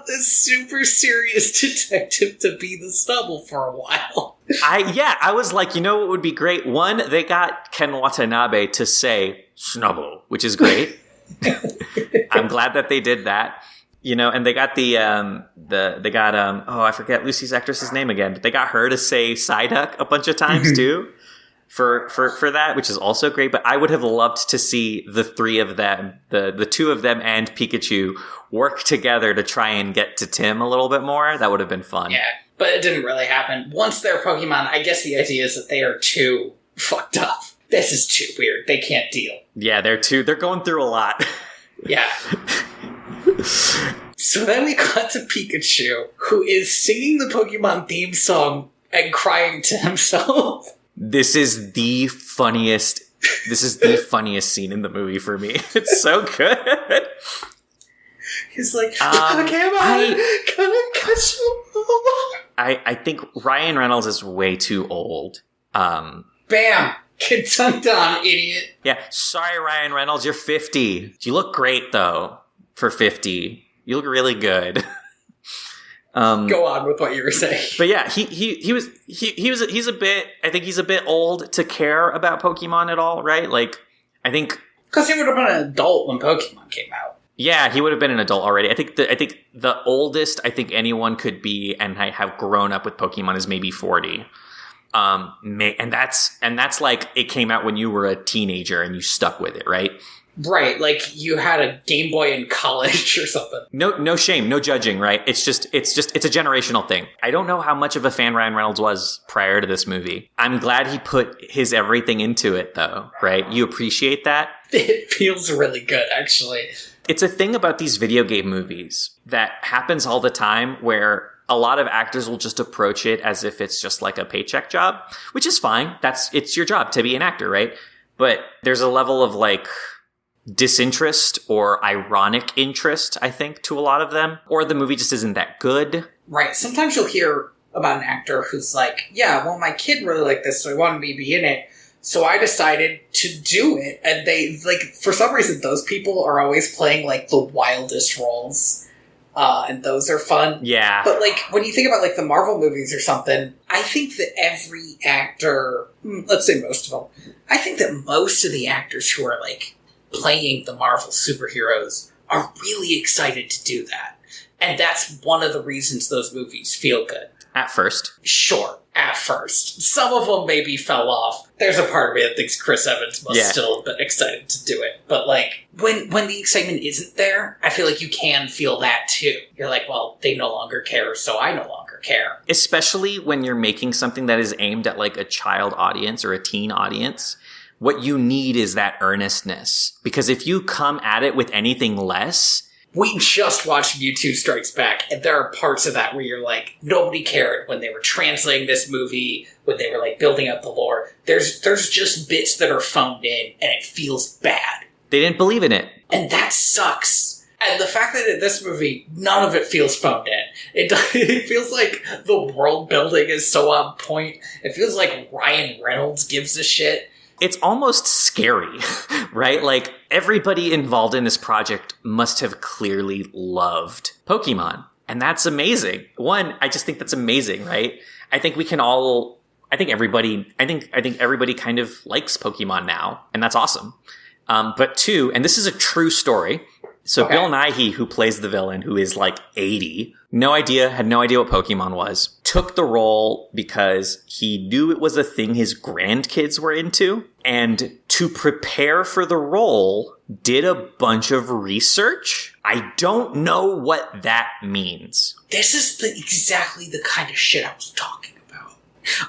[SPEAKER 1] this super serious detective to be the Snubbull for a while.
[SPEAKER 2] I was like, you know what would be great? One, they got Ken Watanabe to say Snubbull, which is great. I'm glad that they did that. You know, and they got I forget Lucy's actress's name again, but they got her to say Psyduck a bunch of times too for that, which is also great. But I would have loved to see the three of them, the two of them and Pikachu work together to try and get to Tim a little bit more. That would have been fun.
[SPEAKER 1] Yeah, but it didn't really happen. Once they're Pokemon, I guess the idea is that they are too fucked up. This is too weird. They can't deal.
[SPEAKER 2] Yeah, they're going through a lot.
[SPEAKER 1] Yeah. So then we cut to Pikachu, who is singing the Pokemon theme song and crying to himself.
[SPEAKER 2] This is the funniest scene in the movie for me. It's so good.
[SPEAKER 1] He's like, Pokemon, can I catch you?
[SPEAKER 2] I think Ryan Reynolds is way too old.
[SPEAKER 1] Bam! Get dunked on, idiot.
[SPEAKER 2] Yeah, sorry, Ryan Reynolds, you're 50. You look great, though, for 50. You look really good.
[SPEAKER 1] Go on with what you were saying.
[SPEAKER 2] But yeah, he's a bit, I think he's a bit old to care about Pokemon at all, right? Like, I think...
[SPEAKER 1] Because he would have been an adult when Pokemon came out.
[SPEAKER 2] Yeah, he would have been an adult already. I think the oldest I think anyone could be and have grown up with Pokemon is maybe 40. And that's like it came out when you were a teenager and you stuck with it, right?
[SPEAKER 1] Right, like you had a Game Boy in college or something.
[SPEAKER 2] No shame, no judging, right? It's a generational thing. I don't know how much of a fan Ryan Reynolds was prior to this movie. I'm glad he put his everything into it, though, right? You appreciate that?
[SPEAKER 1] It feels really good, actually.
[SPEAKER 2] It's a thing about these video game movies that happens all the time where a lot of actors will just approach it as if it's just like a paycheck job, which is fine. It's your job to be an actor, right? But there's a level of like disinterest or ironic interest, I think, to a lot of them, or the movie just isn't that good.
[SPEAKER 1] Right. Sometimes you'll hear about an actor who's like, yeah, well, my kid really liked this, so he wanted me to be in it. So I decided to do it. And they, like, for some reason, those people are always playing, like, the wildest roles. And those are fun.
[SPEAKER 2] Yeah.
[SPEAKER 1] But, like, when you think about, like, the Marvel movies or something, I think that every actor, let's say most of them, I think that most of the actors who are, like, playing the Marvel superheroes are really excited to do that. And that's one of the reasons those movies feel good.
[SPEAKER 2] At first.
[SPEAKER 1] Sure, at first. Some of them maybe fell off. There's a part of me that thinks Chris Evans must still have been excited to do it. But, like, when the excitement isn't there, I feel like you can feel that, too. You're like, well, they no longer care, so I no longer care.
[SPEAKER 2] Especially when you're making something that is aimed at, like, a child audience or a teen audience. What you need is that earnestness. Because if you come at it with anything less...
[SPEAKER 1] We just watched Mewtwo Strikes Back, and there are parts of that where you're like, nobody cared when they were translating this movie, when they were like building up the lore. There's just bits that are phoned in, and it feels bad.
[SPEAKER 2] They didn't believe in it.
[SPEAKER 1] And that sucks. And the fact that in this movie, none of it feels phoned in. It feels like the world building is so on point. It feels like Ryan Reynolds gives a shit.
[SPEAKER 2] it's almost scary, right? Like, everybody involved in this project must have clearly loved Pokemon. And that's amazing. One, I just think that's amazing, right? I think everybody kind of likes Pokemon now, and that's awesome. But two, and this is a true story. So Bill Nighy, who plays the villain, who is like 80, had no idea what Pokemon was, took the role because he knew it was a thing his grandkids were into, and to prepare for the role, did a bunch of research. I don't know what that means.
[SPEAKER 1] This is exactly the kind of shit I was talking about.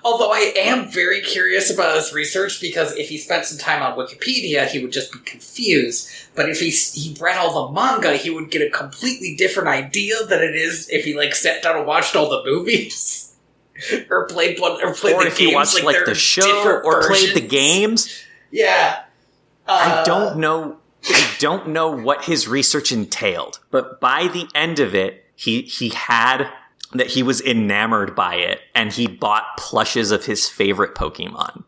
[SPEAKER 1] Although I am very curious about his research, because if he spent some time on Wikipedia, he would just be confused. But if he read all the manga, he would get a completely different idea than it is if he sat down and watched all the movies. or played the games.
[SPEAKER 2] Or if he watched the show or played the games.
[SPEAKER 1] Yeah.
[SPEAKER 2] I don't know what his research entailed, but by the end of it, he was enamored by it, and he bought plushes of his favorite Pokemon.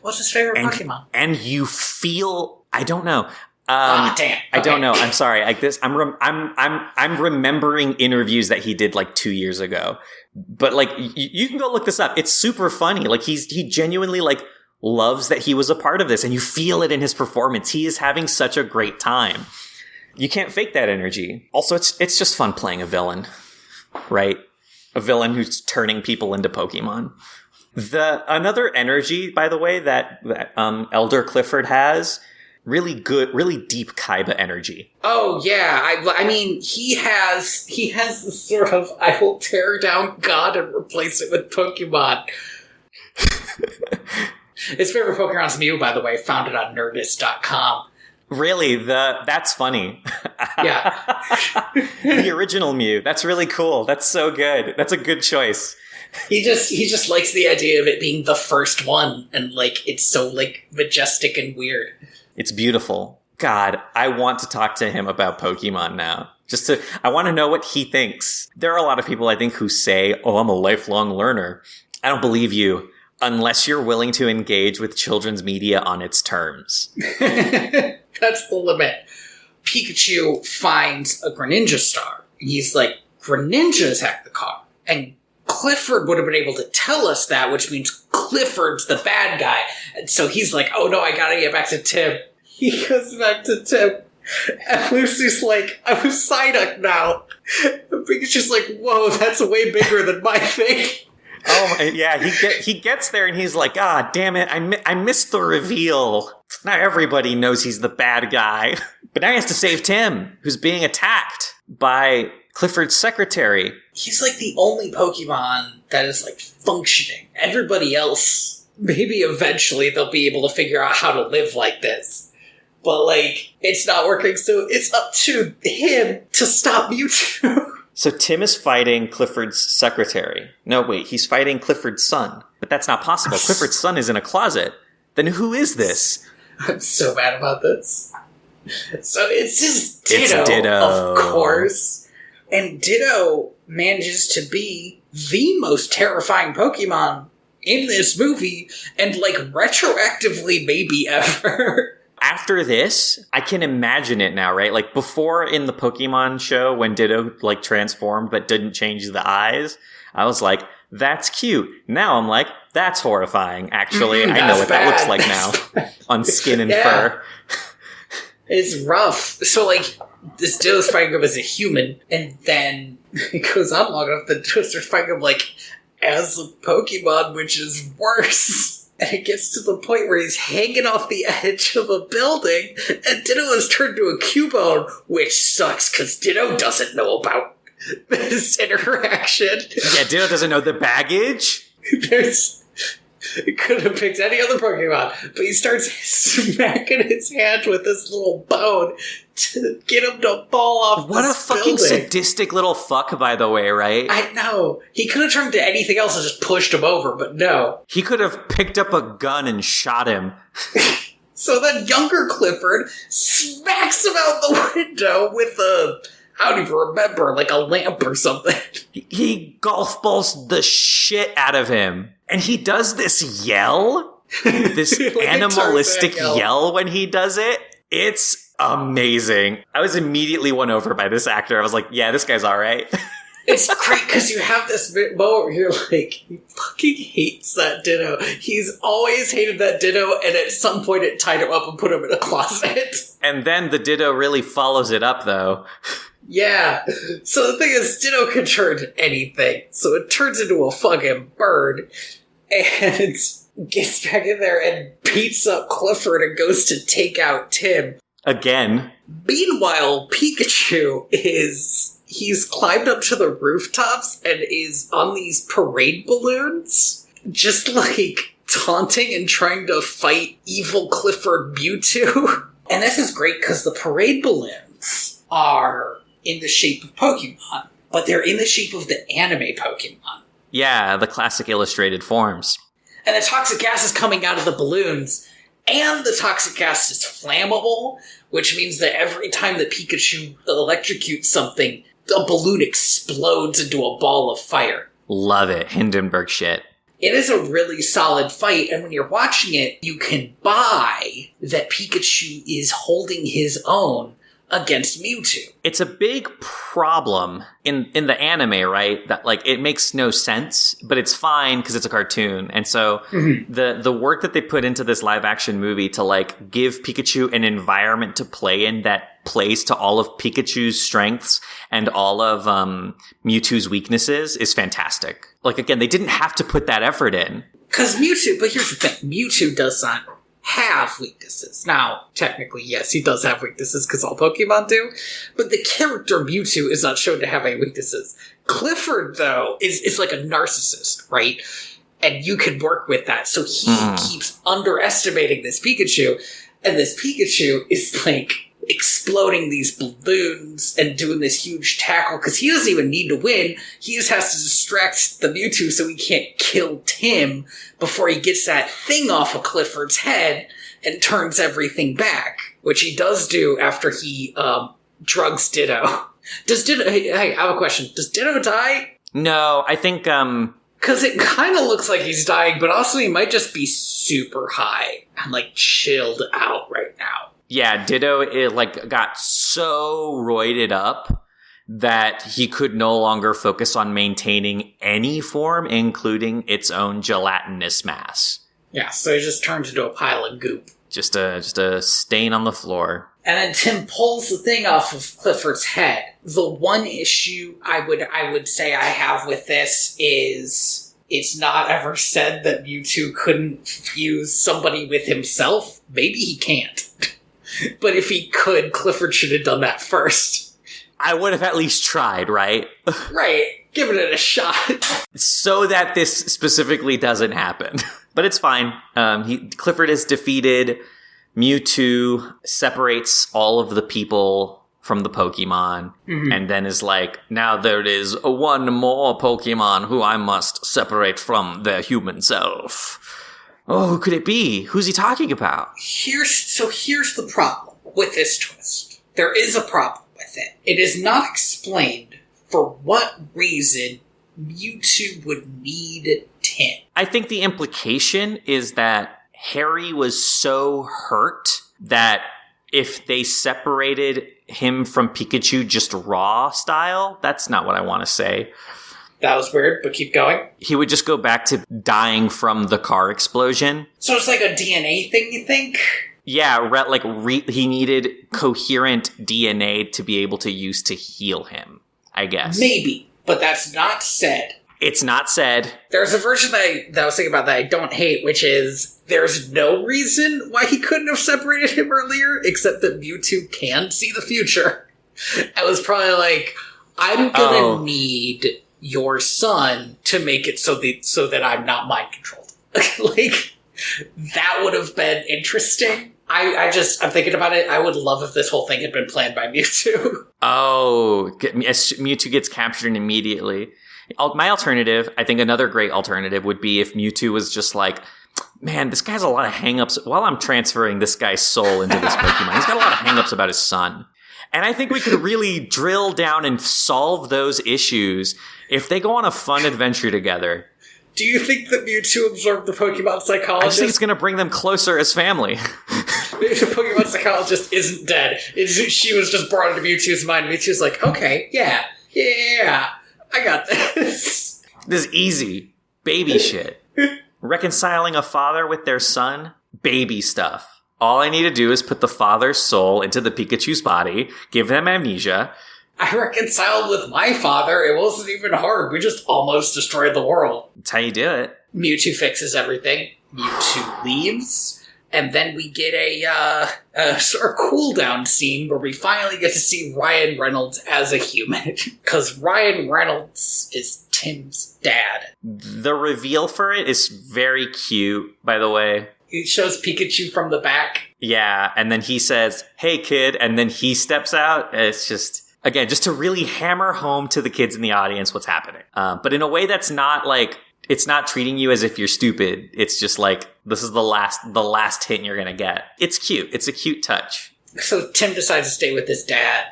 [SPEAKER 1] What's his favorite Pokemon?
[SPEAKER 2] And you feel, I don't know.
[SPEAKER 1] Damn. Okay.
[SPEAKER 2] I don't know. I'm sorry. I'm remembering interviews that he did 2 years ago, but you can go look this up. It's super funny. He genuinely loves that he was a part of this, and you feel it in his performance. He is having such a great time. You can't fake that energy. Also, it's just fun playing a villain, right? A villain who's turning people into Pokemon. Another energy, by the way, that Elder Clifford has, really good, really deep Kaiba energy.
[SPEAKER 1] Oh yeah, I mean he has this sort of I will tear down God and replace it with Pokemon. His favorite Pokemon's Mew, by the way, found it on Nerdist.com.
[SPEAKER 2] Really? That's funny.
[SPEAKER 1] Yeah.
[SPEAKER 2] The original Mew. That's really cool. That's so good. That's a good choice.
[SPEAKER 1] He just likes the idea of it being the first one, and it's so majestic and weird.
[SPEAKER 2] It's beautiful. God, I want to talk to him about Pokemon now. I want to know what he thinks. There are a lot of people, I think, who say, "Oh, I'm a lifelong learner." I don't believe you. Unless you're willing to engage with children's media on its terms.
[SPEAKER 1] That's the limit. Pikachu finds a Greninja star. He's like, Greninjas hacked the car. And Clifford would have been able to tell us that, which means Clifford's the bad guy. And so he's like, oh no, I gotta get back to Tim. He goes back to Tim. And Lucy's like, I'm Psyduck now. And Pikachu's like, whoa, that's way bigger than my thing.
[SPEAKER 2] Oh yeah, he gets there and he's like, ah, damn it, I missed the reveal. Now everybody knows he's the bad guy, but now he has to save Tim, who's being attacked by Clifford's secretary.
[SPEAKER 1] He's the only Pokemon that is functioning. Everybody else, maybe eventually they'll be able to figure out how to live like this, but it's not working. So it's up to him to stop Mewtwo.
[SPEAKER 2] So Tim is fighting Clifford's secretary. No, wait, he's fighting Clifford's son. But that's not possible. Clifford's son is in a closet. Then who is this?
[SPEAKER 1] I'm so mad about this. So it's just Ditto,
[SPEAKER 2] it's Ditto,
[SPEAKER 1] of course. And Ditto manages to be the most terrifying Pokemon in this movie, and retroactively maybe ever.
[SPEAKER 2] After this, I can imagine it now, right? Before in the Pokemon show when Ditto transformed but didn't change the eyes, I was like, that's cute. Now I'm like, that's horrifying, actually. I know what that looks like now on skin and fur.
[SPEAKER 1] It's rough. So this Ditto's fighting him as a human, and then it goes on long enough that Ditto starts fighting him as a Pokemon, which is worse. And it gets to the point where he's hanging off the edge of a building, and Ditto has turned to a Cubone, which sucks, because Ditto doesn't know about this interaction.
[SPEAKER 2] Yeah, Ditto doesn't know the baggage?
[SPEAKER 1] He could have picked any other Pokemon, but he starts smacking his hand with this little bone to get him to fall off
[SPEAKER 2] What a fucking
[SPEAKER 1] building.
[SPEAKER 2] sadistic little fuck, by the way, right?
[SPEAKER 1] I know. He could have turned to anything else and just pushed him over, but no.
[SPEAKER 2] He could have picked up a gun and shot him.
[SPEAKER 1] So then younger Clifford smacks him out the window with a... I don't even remember, a lamp or something.
[SPEAKER 2] He golf balls the shit out of him. And he does this yell. this
[SPEAKER 1] Like
[SPEAKER 2] animalistic yell when he does it. It's amazing. I was immediately won over by this actor. I was like, yeah, this guy's all right.
[SPEAKER 1] It's great because you have this moment where you're like, he fucking hates that Ditto. He's always hated that Ditto, and at some point it tied him up and put him in a closet.
[SPEAKER 2] And then the Ditto really follows it up, though.
[SPEAKER 1] Yeah. So the thing is, Ditto can turn into anything. So it turns into a fucking bird, and gets back in there and beats up Clifford and goes to take out Tim.
[SPEAKER 2] Again.
[SPEAKER 1] Meanwhile, Pikachu he's climbed up to the rooftops and is on these parade balloons, just like taunting and trying to fight evil Clifford Mewtwo. And this is great because the parade balloons are in the shape of Pokemon, but they're in the shape of the anime Pokemon.
[SPEAKER 2] Yeah, the classic illustrated forms.
[SPEAKER 1] And the toxic gas is coming out of the balloons, and the toxic gas is flammable, which means that every time that Pikachu electrocutes something, a balloon explodes into a ball of fire.
[SPEAKER 2] Love it. Hindenburg shit.
[SPEAKER 1] It is a really solid fight, and when you're watching it, you can buy that Pikachu is holding his own against Mewtwo.
[SPEAKER 2] It's a big problem in the anime, right? That like it makes no sense, but it's fine because it's a cartoon. And so the work that they put into this live action movie to like give Pikachu an environment to play in that plays to all of Pikachu's strengths and all of Mewtwo's weaknesses is fantastic. Like again, they didn't have to put that effort in.
[SPEAKER 1] Because Mewtwo, but here's the thing, Mewtwo does not have weaknesses. Now, technically, yes, he does have weaknesses because all Pokemon do, but the character Mewtwo is not shown to have any weaknesses. Clifford, though, is like a narcissist, right? And you can work with that. So he keeps underestimating this Pikachu, and this Pikachu is like exploding these balloons and doing this huge tackle because he doesn't even need to win. He just has to distract the Mewtwo so he can't kill Tim before he gets that thing off of Clifford's head and turns everything back, which he does do after he drugs Ditto. Does Ditto... Hey, I have a question. Does Ditto die?
[SPEAKER 2] No, I think...
[SPEAKER 1] Because it kind of looks like he's dying, but also he might just be super high and, like, chilled out right now.
[SPEAKER 2] Yeah, Ditto got so roided up that he could no longer focus on maintaining any form, including its own gelatinous mass.
[SPEAKER 1] Yeah, so he just turns into a pile of goop.
[SPEAKER 2] Just a stain on the floor.
[SPEAKER 1] And then Tim pulls the thing off of Clifford's head. The one issue I would say I have with this is it's not ever said that Mewtwo couldn't fuse somebody with himself. Maybe he can't. But if he could, Clifford should have done that first.
[SPEAKER 2] I would have at least tried, right?
[SPEAKER 1] Right. Giving it a shot.
[SPEAKER 2] So that this specifically doesn't happen. But it's fine. Clifford is defeated. Mewtwo separates all of the people from the Pokemon. And then is like, now there is one more Pokemon who I must separate from their human self. Oh, who could it be? Who's he talking about?
[SPEAKER 1] Here's the problem with this twist. There is a problem with it. It is not explained for what reason Mewtwo would need Tim.
[SPEAKER 2] I think the implication is that Harry was so hurt that if they separated him from Pikachu just raw style, that's not what I want to say.
[SPEAKER 1] That was weird, but keep going.
[SPEAKER 2] He would just go back to dying from the car explosion.
[SPEAKER 1] So it's like a DNA thing, you think?
[SPEAKER 2] Yeah, he needed coherent DNA to be able to use to heal him, I guess.
[SPEAKER 1] Maybe, but that's not said.
[SPEAKER 2] It's not said.
[SPEAKER 1] There's a version that I was thinking about that I don't hate, which is there's no reason why he couldn't have separated him earlier, except that Mewtwo can see the future. I was probably like, I'm gonna need your son to make it so that I'm not mind controlled. Like, that would have been interesting. I'm thinking about it. I would love if this whole thing had been planned by Mewtwo.
[SPEAKER 2] Oh, Mewtwo gets captured immediately. My alternative, I think another great alternative would be if Mewtwo was just like, man, this guy has a lot of hangups. While I'm transferring this guy's soul into this Pokemon, he's got a lot of hangups about his son. And I think we could really drill down and solve those issues if they go on a fun adventure together.
[SPEAKER 1] Do you think that Mewtwo absorbed the Pokemon psychologist?
[SPEAKER 2] I just think it's going to bring them closer as family.
[SPEAKER 1] Maybe the Pokemon psychologist isn't dead. She was just brought into Mewtwo's mind. Mewtwo's like, okay, yeah, I got this.
[SPEAKER 2] This is easy. Baby shit. Reconciling a father with their son? Baby stuff. All I need to do is put the father's soul into the Pikachu's body, give them amnesia.
[SPEAKER 1] I reconciled with my father. It wasn't even hard. We just almost destroyed the world.
[SPEAKER 2] That's how you do it.
[SPEAKER 1] Mewtwo fixes everything. Mewtwo leaves. And then we get a sort of cool-down scene where we finally get to see Ryan Reynolds as a human. Because Ryan Reynolds is Tim's dad.
[SPEAKER 2] The reveal for it is very cute, by the way.
[SPEAKER 1] It shows Pikachu from the back.
[SPEAKER 2] Yeah, and then he says, hey, kid, and then he steps out. It's just... Again, just to really hammer home to the kids in the audience what's happening. But in a way that's not like, it's not treating you as if you're stupid. It's just like, this is the last hint you're going to get. It's cute. It's a cute touch.
[SPEAKER 1] So Tim decides to stay with his dad.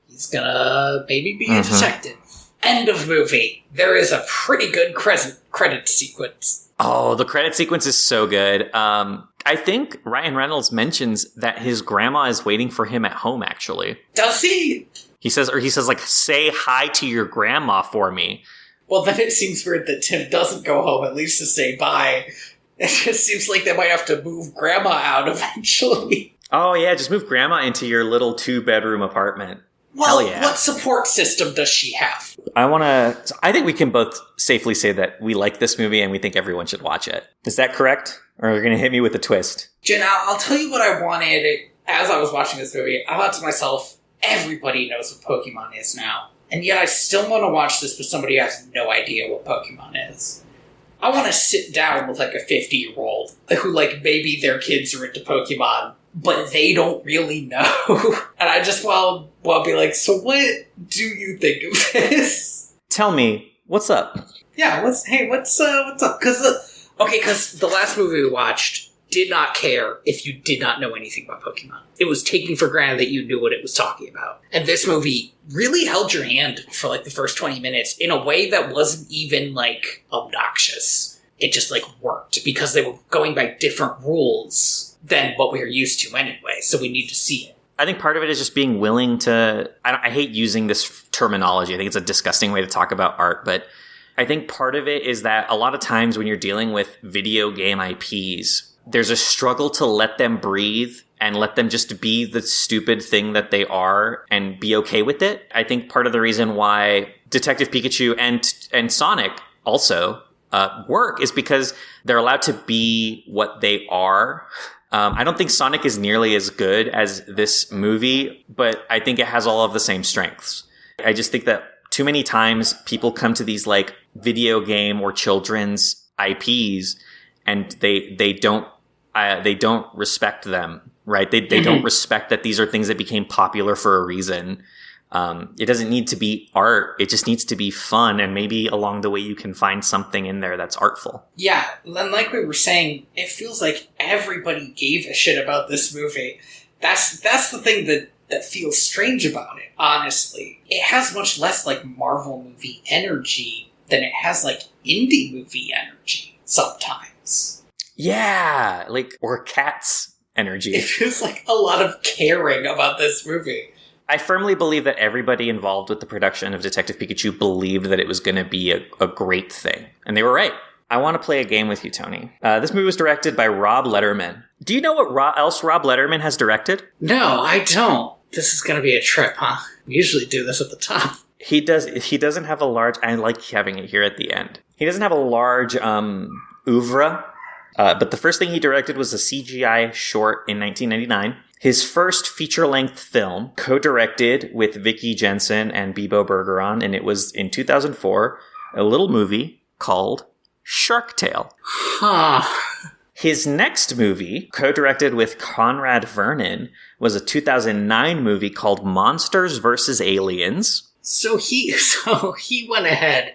[SPEAKER 1] He's gonna maybe be a detective. End of movie. There is a pretty good credit sequence.
[SPEAKER 2] Oh, the credit sequence is so good. I think Ryan Reynolds mentions that his grandma is waiting for him at home, actually.
[SPEAKER 1] Does he?
[SPEAKER 2] He says, like, say hi to your grandma for me.
[SPEAKER 1] Well, then it seems weird that Tim doesn't go home, at least to say bye. It just seems like they might have to move grandma out eventually.
[SPEAKER 2] Oh, yeah, just move grandma into your little 2-bedroom apartment.
[SPEAKER 1] Well,
[SPEAKER 2] Hell yeah.
[SPEAKER 1] What support system does she have?
[SPEAKER 2] I think we can both safely say that we like this movie and we think everyone should watch it. Is that correct? Or are you going to hit me with a twist?
[SPEAKER 1] Jen, I'll tell you what I wanted as I was watching this movie. I thought to myself, everybody knows what Pokemon is now. And yet I still want to watch this with somebody who has no idea what Pokemon is. I want to sit down with like a 50-year-old who like maybe their kids are into Pokemon, but they don't really know. And I just want to be like, so what do you think of this?
[SPEAKER 2] Tell me, what's up?
[SPEAKER 1] Yeah, what's up? Because the last movie we watched did not care if you did not know anything about Pokemon. It was taking for granted that you knew what it was talking about. And this movie really held your hand for like the first 20 minutes in a way that wasn't even like obnoxious. It just like worked because they were going by different rules than what we were used to anyway. So we need to see it.
[SPEAKER 2] I think part of it is just being willing to... I hate using this terminology. I think it's a disgusting way to talk about art, but I think part of it is that a lot of times when you're dealing with video game IPs, there's a struggle to let them breathe and let them just be the stupid thing that they are and be okay with it. I think part of the reason why Detective Pikachu and Sonic also work is because they're allowed to be what they are. I don't think Sonic is nearly as good as this movie, but I think it has all of the same strengths. I just think that too many times people come to these like video game or children's IPs and they don't respect them, right? They don't respect that these are things that became popular for a reason. It doesn't need to be art. It just needs to be fun. And maybe along the way you can find something in there that's artful.
[SPEAKER 1] Yeah. And like we were saying, it feels like everybody gave a shit about this movie. That's the thing that feels strange about it, honestly. It has much less like Marvel movie energy than it has like indie movie energy sometimes.
[SPEAKER 2] Yeah. Or Cats energy.
[SPEAKER 1] It feels like a lot of caring about this movie.
[SPEAKER 2] I firmly believe that everybody involved with the production of Detective Pikachu believed that it was going to be a great thing. And they were right. I want to play a game with you, Tony. This movie was directed by Rob Letterman. Do you know what else Rob Letterman has directed?
[SPEAKER 1] No, I don't. This is going to be a trip, huh? We usually do this at the top.
[SPEAKER 2] He doesn't have a large... I like having it here at the end. He doesn't have a large oeuvre. But the first thing he directed was a CGI short in 1999. His first feature-length film, co-directed with Vicky Jensen and Bebo Bergeron, and it was in 2004, a little movie called Shark Tale.
[SPEAKER 1] Huh.
[SPEAKER 2] His next movie, co-directed with Conrad Vernon, was a 2009 movie called Monsters vs. Aliens.
[SPEAKER 1] So he went ahead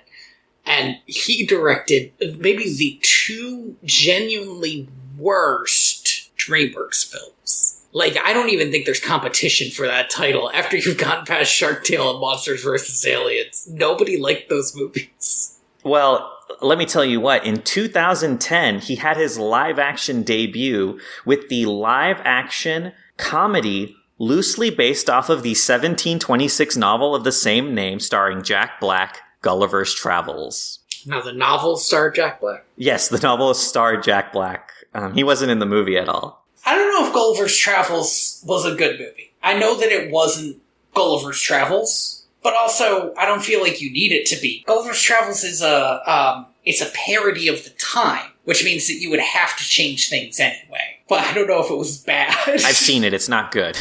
[SPEAKER 1] and he directed maybe the two genuinely worst DreamWorks films. Like, I don't even think there's competition for that title after you've gotten past Shark Tale and Monsters vs. Aliens. Nobody liked those movies.
[SPEAKER 2] Well, let me tell you what, in 2010, he had his live-action debut with the live-action comedy loosely based off of the 1726 novel of the same name, starring Jack Black, Gulliver's Travels.
[SPEAKER 1] Now, the novel starred Jack Black?
[SPEAKER 2] Yes, the novel starred Jack Black. He wasn't in the movie at all.
[SPEAKER 1] I don't know if Gulliver's Travels was a good movie. I know that it wasn't Gulliver's Travels, but also I don't feel like you need it to be. Gulliver's Travels is it's a parody of the time, which means that you would have to change things anyway. But I don't know if it was bad.
[SPEAKER 2] I've seen it. It's not good.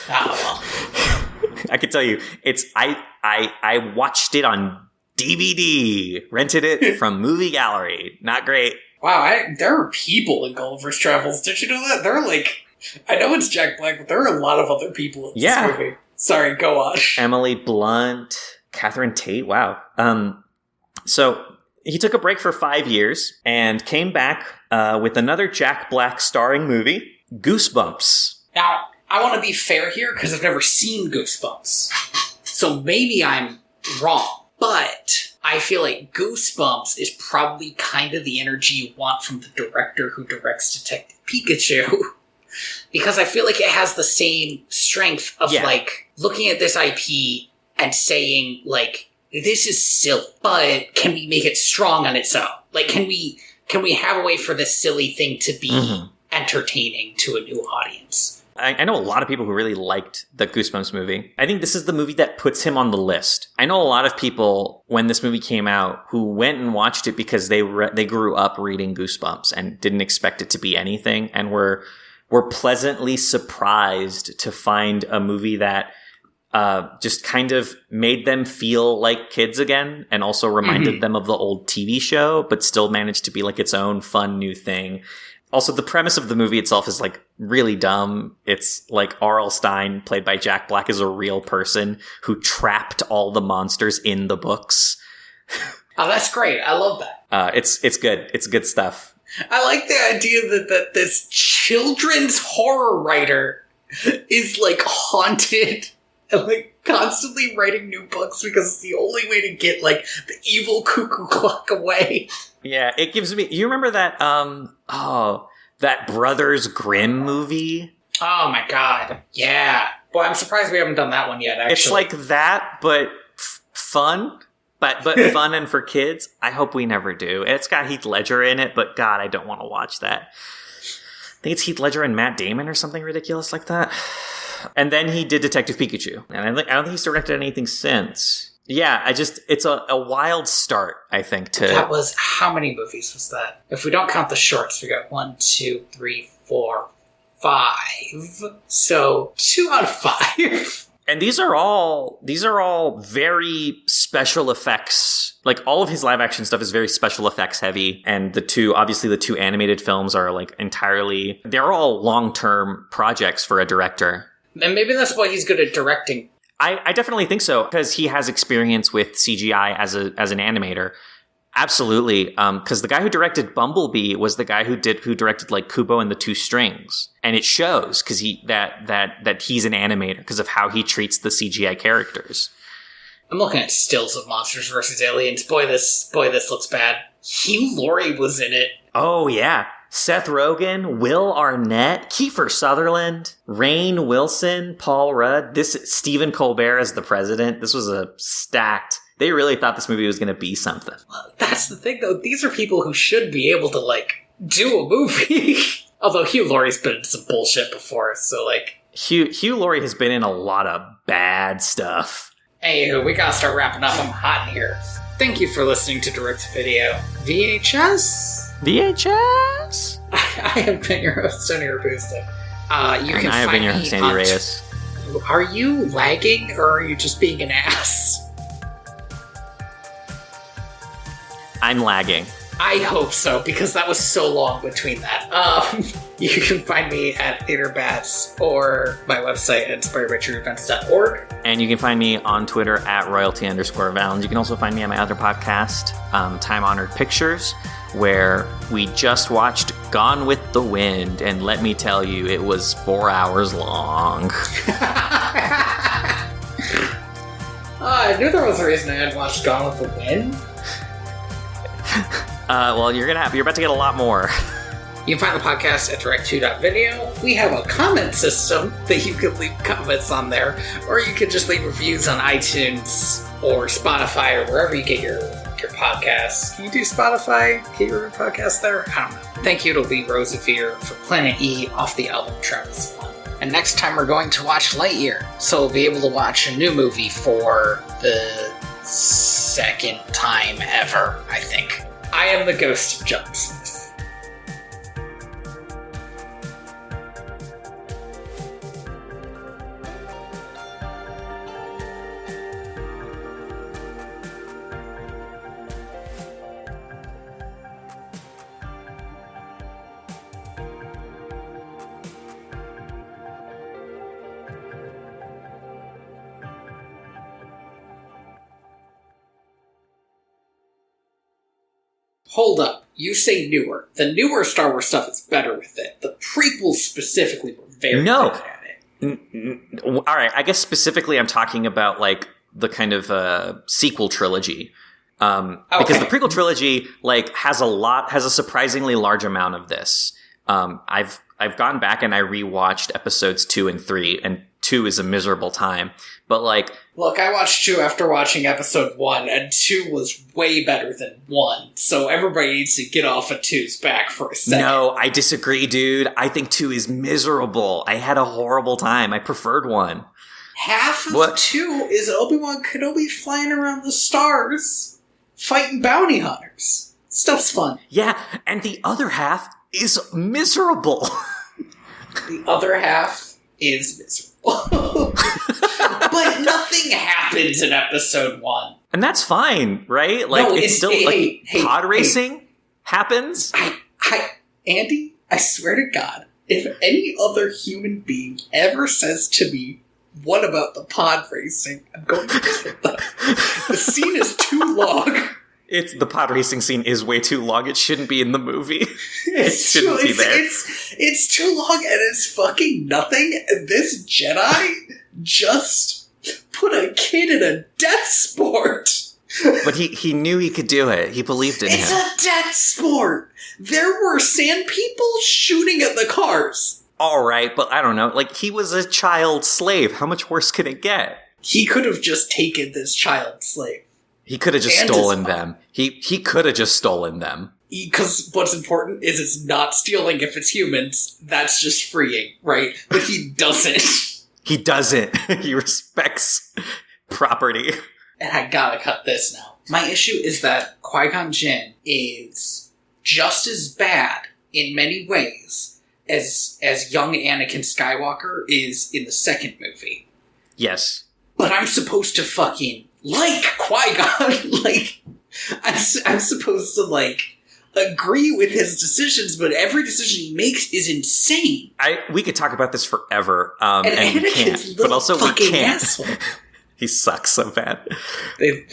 [SPEAKER 1] Oh, well.
[SPEAKER 2] I can tell you, I watched it on DVD, rented it from Movie Gallery. Not great.
[SPEAKER 1] Wow, there are people in Gulliver's Travels. Did you know that? There are I know it's Jack Black, but there are a lot of other people in this movie. Sorry, go on.
[SPEAKER 2] Emily Blunt, Catherine Tate, wow. So he took a break for 5 years and came back with another Jack Black starring movie, Goosebumps.
[SPEAKER 1] Now, I want to be fair here because I've never seen Goosebumps. So maybe I'm wrong, but I feel like Goosebumps is probably kind of the energy you want from the director who directs Detective Pikachu. Because I feel like it has the same strength of, looking at this IP and saying, this is silly, but can we make it strong on its own? Can we have a way for this silly thing to be entertaining to a new audience?
[SPEAKER 2] I know a lot of people who really liked the Goosebumps movie. I think this is the movie that puts him on the list. I know a lot of people, when this movie came out, who went and watched it because they grew up reading Goosebumps and didn't expect it to be anything, and were pleasantly surprised to find a movie that just kind of made them feel like kids again, and also reminded them of the old TV show, but still managed to be its own fun new thing. Also, the premise of the movie itself is really dumb. It's R.L. Stine, played by Jack Black, is a real person who trapped all the monsters in the books.
[SPEAKER 1] Oh, that's great. I love that.
[SPEAKER 2] It's good. It's good stuff.
[SPEAKER 1] I like the idea that this children's horror writer is haunted and constantly writing new books because it's the only way to get the evil cuckoo clock away. Yeah,
[SPEAKER 2] it gives me... You remember that, that Brothers Grimm movie?
[SPEAKER 1] Oh my god, yeah. Boy, I'm surprised we haven't done that one yet, actually.
[SPEAKER 2] It's like that, but fun. But fun and for kids. I hope we never do. It's got Heath Ledger in it, but god, I don't want to watch that. I think it's Heath Ledger and Matt Damon or something ridiculous like that. And then he did Detective Pikachu. And I don't think he's directed anything since. Yeah, it's a wild start, I think, to...
[SPEAKER 1] That was... How many movies was that? If we don't count the shorts, we got 1, 2, 3, 4, 5. So, 2 out of 5.
[SPEAKER 2] And these are all very special effects. All of his live action stuff is very special effects heavy. And the two animated films are entirely... They're all long-term projects for a director.
[SPEAKER 1] And maybe that's why he's good at directing.
[SPEAKER 2] I definitely think so, because he has experience with CGI as an animator. Absolutely. Because the guy who directed Bumblebee was the guy who directed Kubo and the Two Strings. And it shows because that he's an animator because of how he treats the CGI characters.
[SPEAKER 1] I'm looking at stills of Monsters vs. Aliens. Boy, this looks bad. Hugh Laurie was in it.
[SPEAKER 2] Oh, yeah. Seth Rogen, Will Arnett, Kiefer Sutherland, Rainn Wilson, Paul Rudd, Stephen Colbert as the president. This was a stacked... They really thought this movie was going to be something.
[SPEAKER 1] Well, that's the thing, though. These are people who should be able to, do a movie. Although Hugh Laurie's been in some bullshit before, so,
[SPEAKER 2] Hugh Laurie has been in a lot of bad stuff.
[SPEAKER 1] Anywho, we gotta start wrapping up. I'm hot in here. Thank you for listening to Direct Video. VHS? I have been your host, Tony Robusto. I have been your host, Andy Reyes. Are you lagging, or are you just being an ass?
[SPEAKER 2] I'm lagging.
[SPEAKER 1] I hope so, because that was so long between that. You can find me at TheaterBats or my website at inspiredbytrueevents.org.
[SPEAKER 2] And you can find me on Twitter at royalty_valens. You can also find me on my other podcast, Time Honored Pictures, where we just watched Gone with the Wind, and let me tell you, it was 4 hours long.
[SPEAKER 1] I knew there was a reason I had watched Gone with the Wind.
[SPEAKER 2] Well, you're about to get a lot more.
[SPEAKER 1] You can find the podcast at direct2.video. We have a comment system that you can leave comments on there, or you can just leave reviews on iTunes or Spotify or wherever you get your podcasts. Can you do Spotify? Get your podcast there? I don't know. Thank you to Lee Rosevere for Planet E off the album Travis One. And next time we're going to watch Lightyear, so we'll be able to watch a new movie for the second time ever, I think. I am the ghost of John Smith. Hold up. You say newer. The newer Star Wars stuff is better with it. The prequels specifically were very good at it.
[SPEAKER 2] All right. I guess specifically I'm talking about like the kind of sequel trilogy. Because the prequel trilogy like has a surprisingly large amount of this. I've gone back and I rewatched episodes 2 and 3, and 2 is a miserable time. But like,
[SPEAKER 1] look, I watched 2 after watching episode 1, and 2 was way better than 1. So everybody needs to get off of 2's back for a second.
[SPEAKER 2] No, I disagree, dude. I think 2 is miserable. I had a horrible time. I preferred 1.
[SPEAKER 1] Half of 2 is Obi-Wan Kenobi flying around the stars, fighting bounty hunters. Stuff's fun.
[SPEAKER 2] Yeah, and the other half is miserable.
[SPEAKER 1] The other half is miserable. But nothing happens in episode 1.
[SPEAKER 2] And that's fine, right? Like, no, it's still, pod racing happens.
[SPEAKER 1] Andy, I swear to God, if any other human being ever says to me, what about the pod racing? I'm going to kill them. The scene is too long.
[SPEAKER 2] The pod racing scene is way too long. It shouldn't be in the movie. It shouldn't be there.
[SPEAKER 1] It's too long and it's fucking nothing. And this Jedi just put a kid in a death sport.
[SPEAKER 2] But he knew he could do it. He believed in him.
[SPEAKER 1] It's a death sport. There were sand people shooting at the cars.
[SPEAKER 2] All right, but I don't know. Like, he was a child slave. How much worse can it get?
[SPEAKER 1] He could have just taken this child slave.
[SPEAKER 2] He could have just stolen them. He could have just stolen them.
[SPEAKER 1] Because what's important is it's not stealing if it's humans. That's just freeing, right? But he doesn't.
[SPEAKER 2] He doesn't. He respects property.
[SPEAKER 1] And I gotta cut this now. My issue is that Qui-Gon Jinn is just as bad in many ways as young Anakin Skywalker is in the second movie.
[SPEAKER 2] Yes.
[SPEAKER 1] But I'm supposed to fucking like Qui-Gon. Like, I'm supposed to, like, agree with his decisions, but every decision he makes is insane.
[SPEAKER 2] We could talk about this forever, and we
[SPEAKER 1] can't. But also we can't. Asshole.
[SPEAKER 2] He sucks so bad. And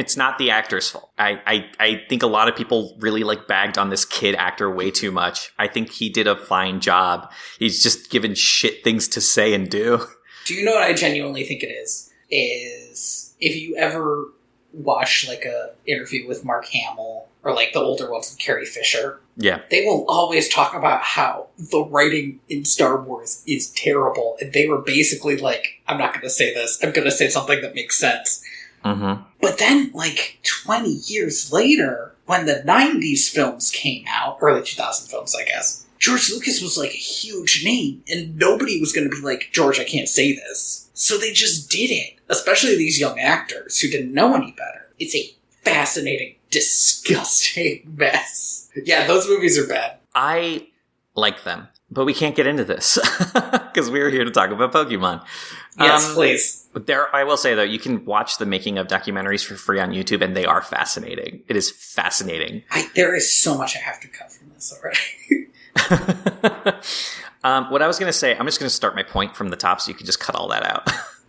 [SPEAKER 2] it's not the actor's fault. I think a lot of people really bagged on this kid actor way too much. I think he did a fine job. He's just given shit things to say and do.
[SPEAKER 1] Do you know what I genuinely think it is? Is if you ever watch a interview with Mark Hamill or the older ones with Carrie Fisher,
[SPEAKER 2] yeah,
[SPEAKER 1] they will always talk about how the writing in Star Wars is terrible, and they were basically I'm not going to say this. I'm going to say something that makes sense.
[SPEAKER 2] Mm-hmm.
[SPEAKER 1] But then, 20 years later, when the 90s films came out, early 2000 films, I guess, George Lucas was a huge name, and nobody was going to be George, I can't say this. So they just did it, especially these young actors who didn't know any better. It's a fascinating, disgusting mess. Yeah, those movies are bad.
[SPEAKER 2] I like them, but we can't get into this because we're here to talk about Pokemon.
[SPEAKER 1] Yes, please.
[SPEAKER 2] I will say, though, you can watch the making of documentaries for free on YouTube, and they are fascinating. It is fascinating.
[SPEAKER 1] There is so much I have to cut from this already.
[SPEAKER 2] What I was going to say, I'm just going to start my point from the top so you can just cut all that out.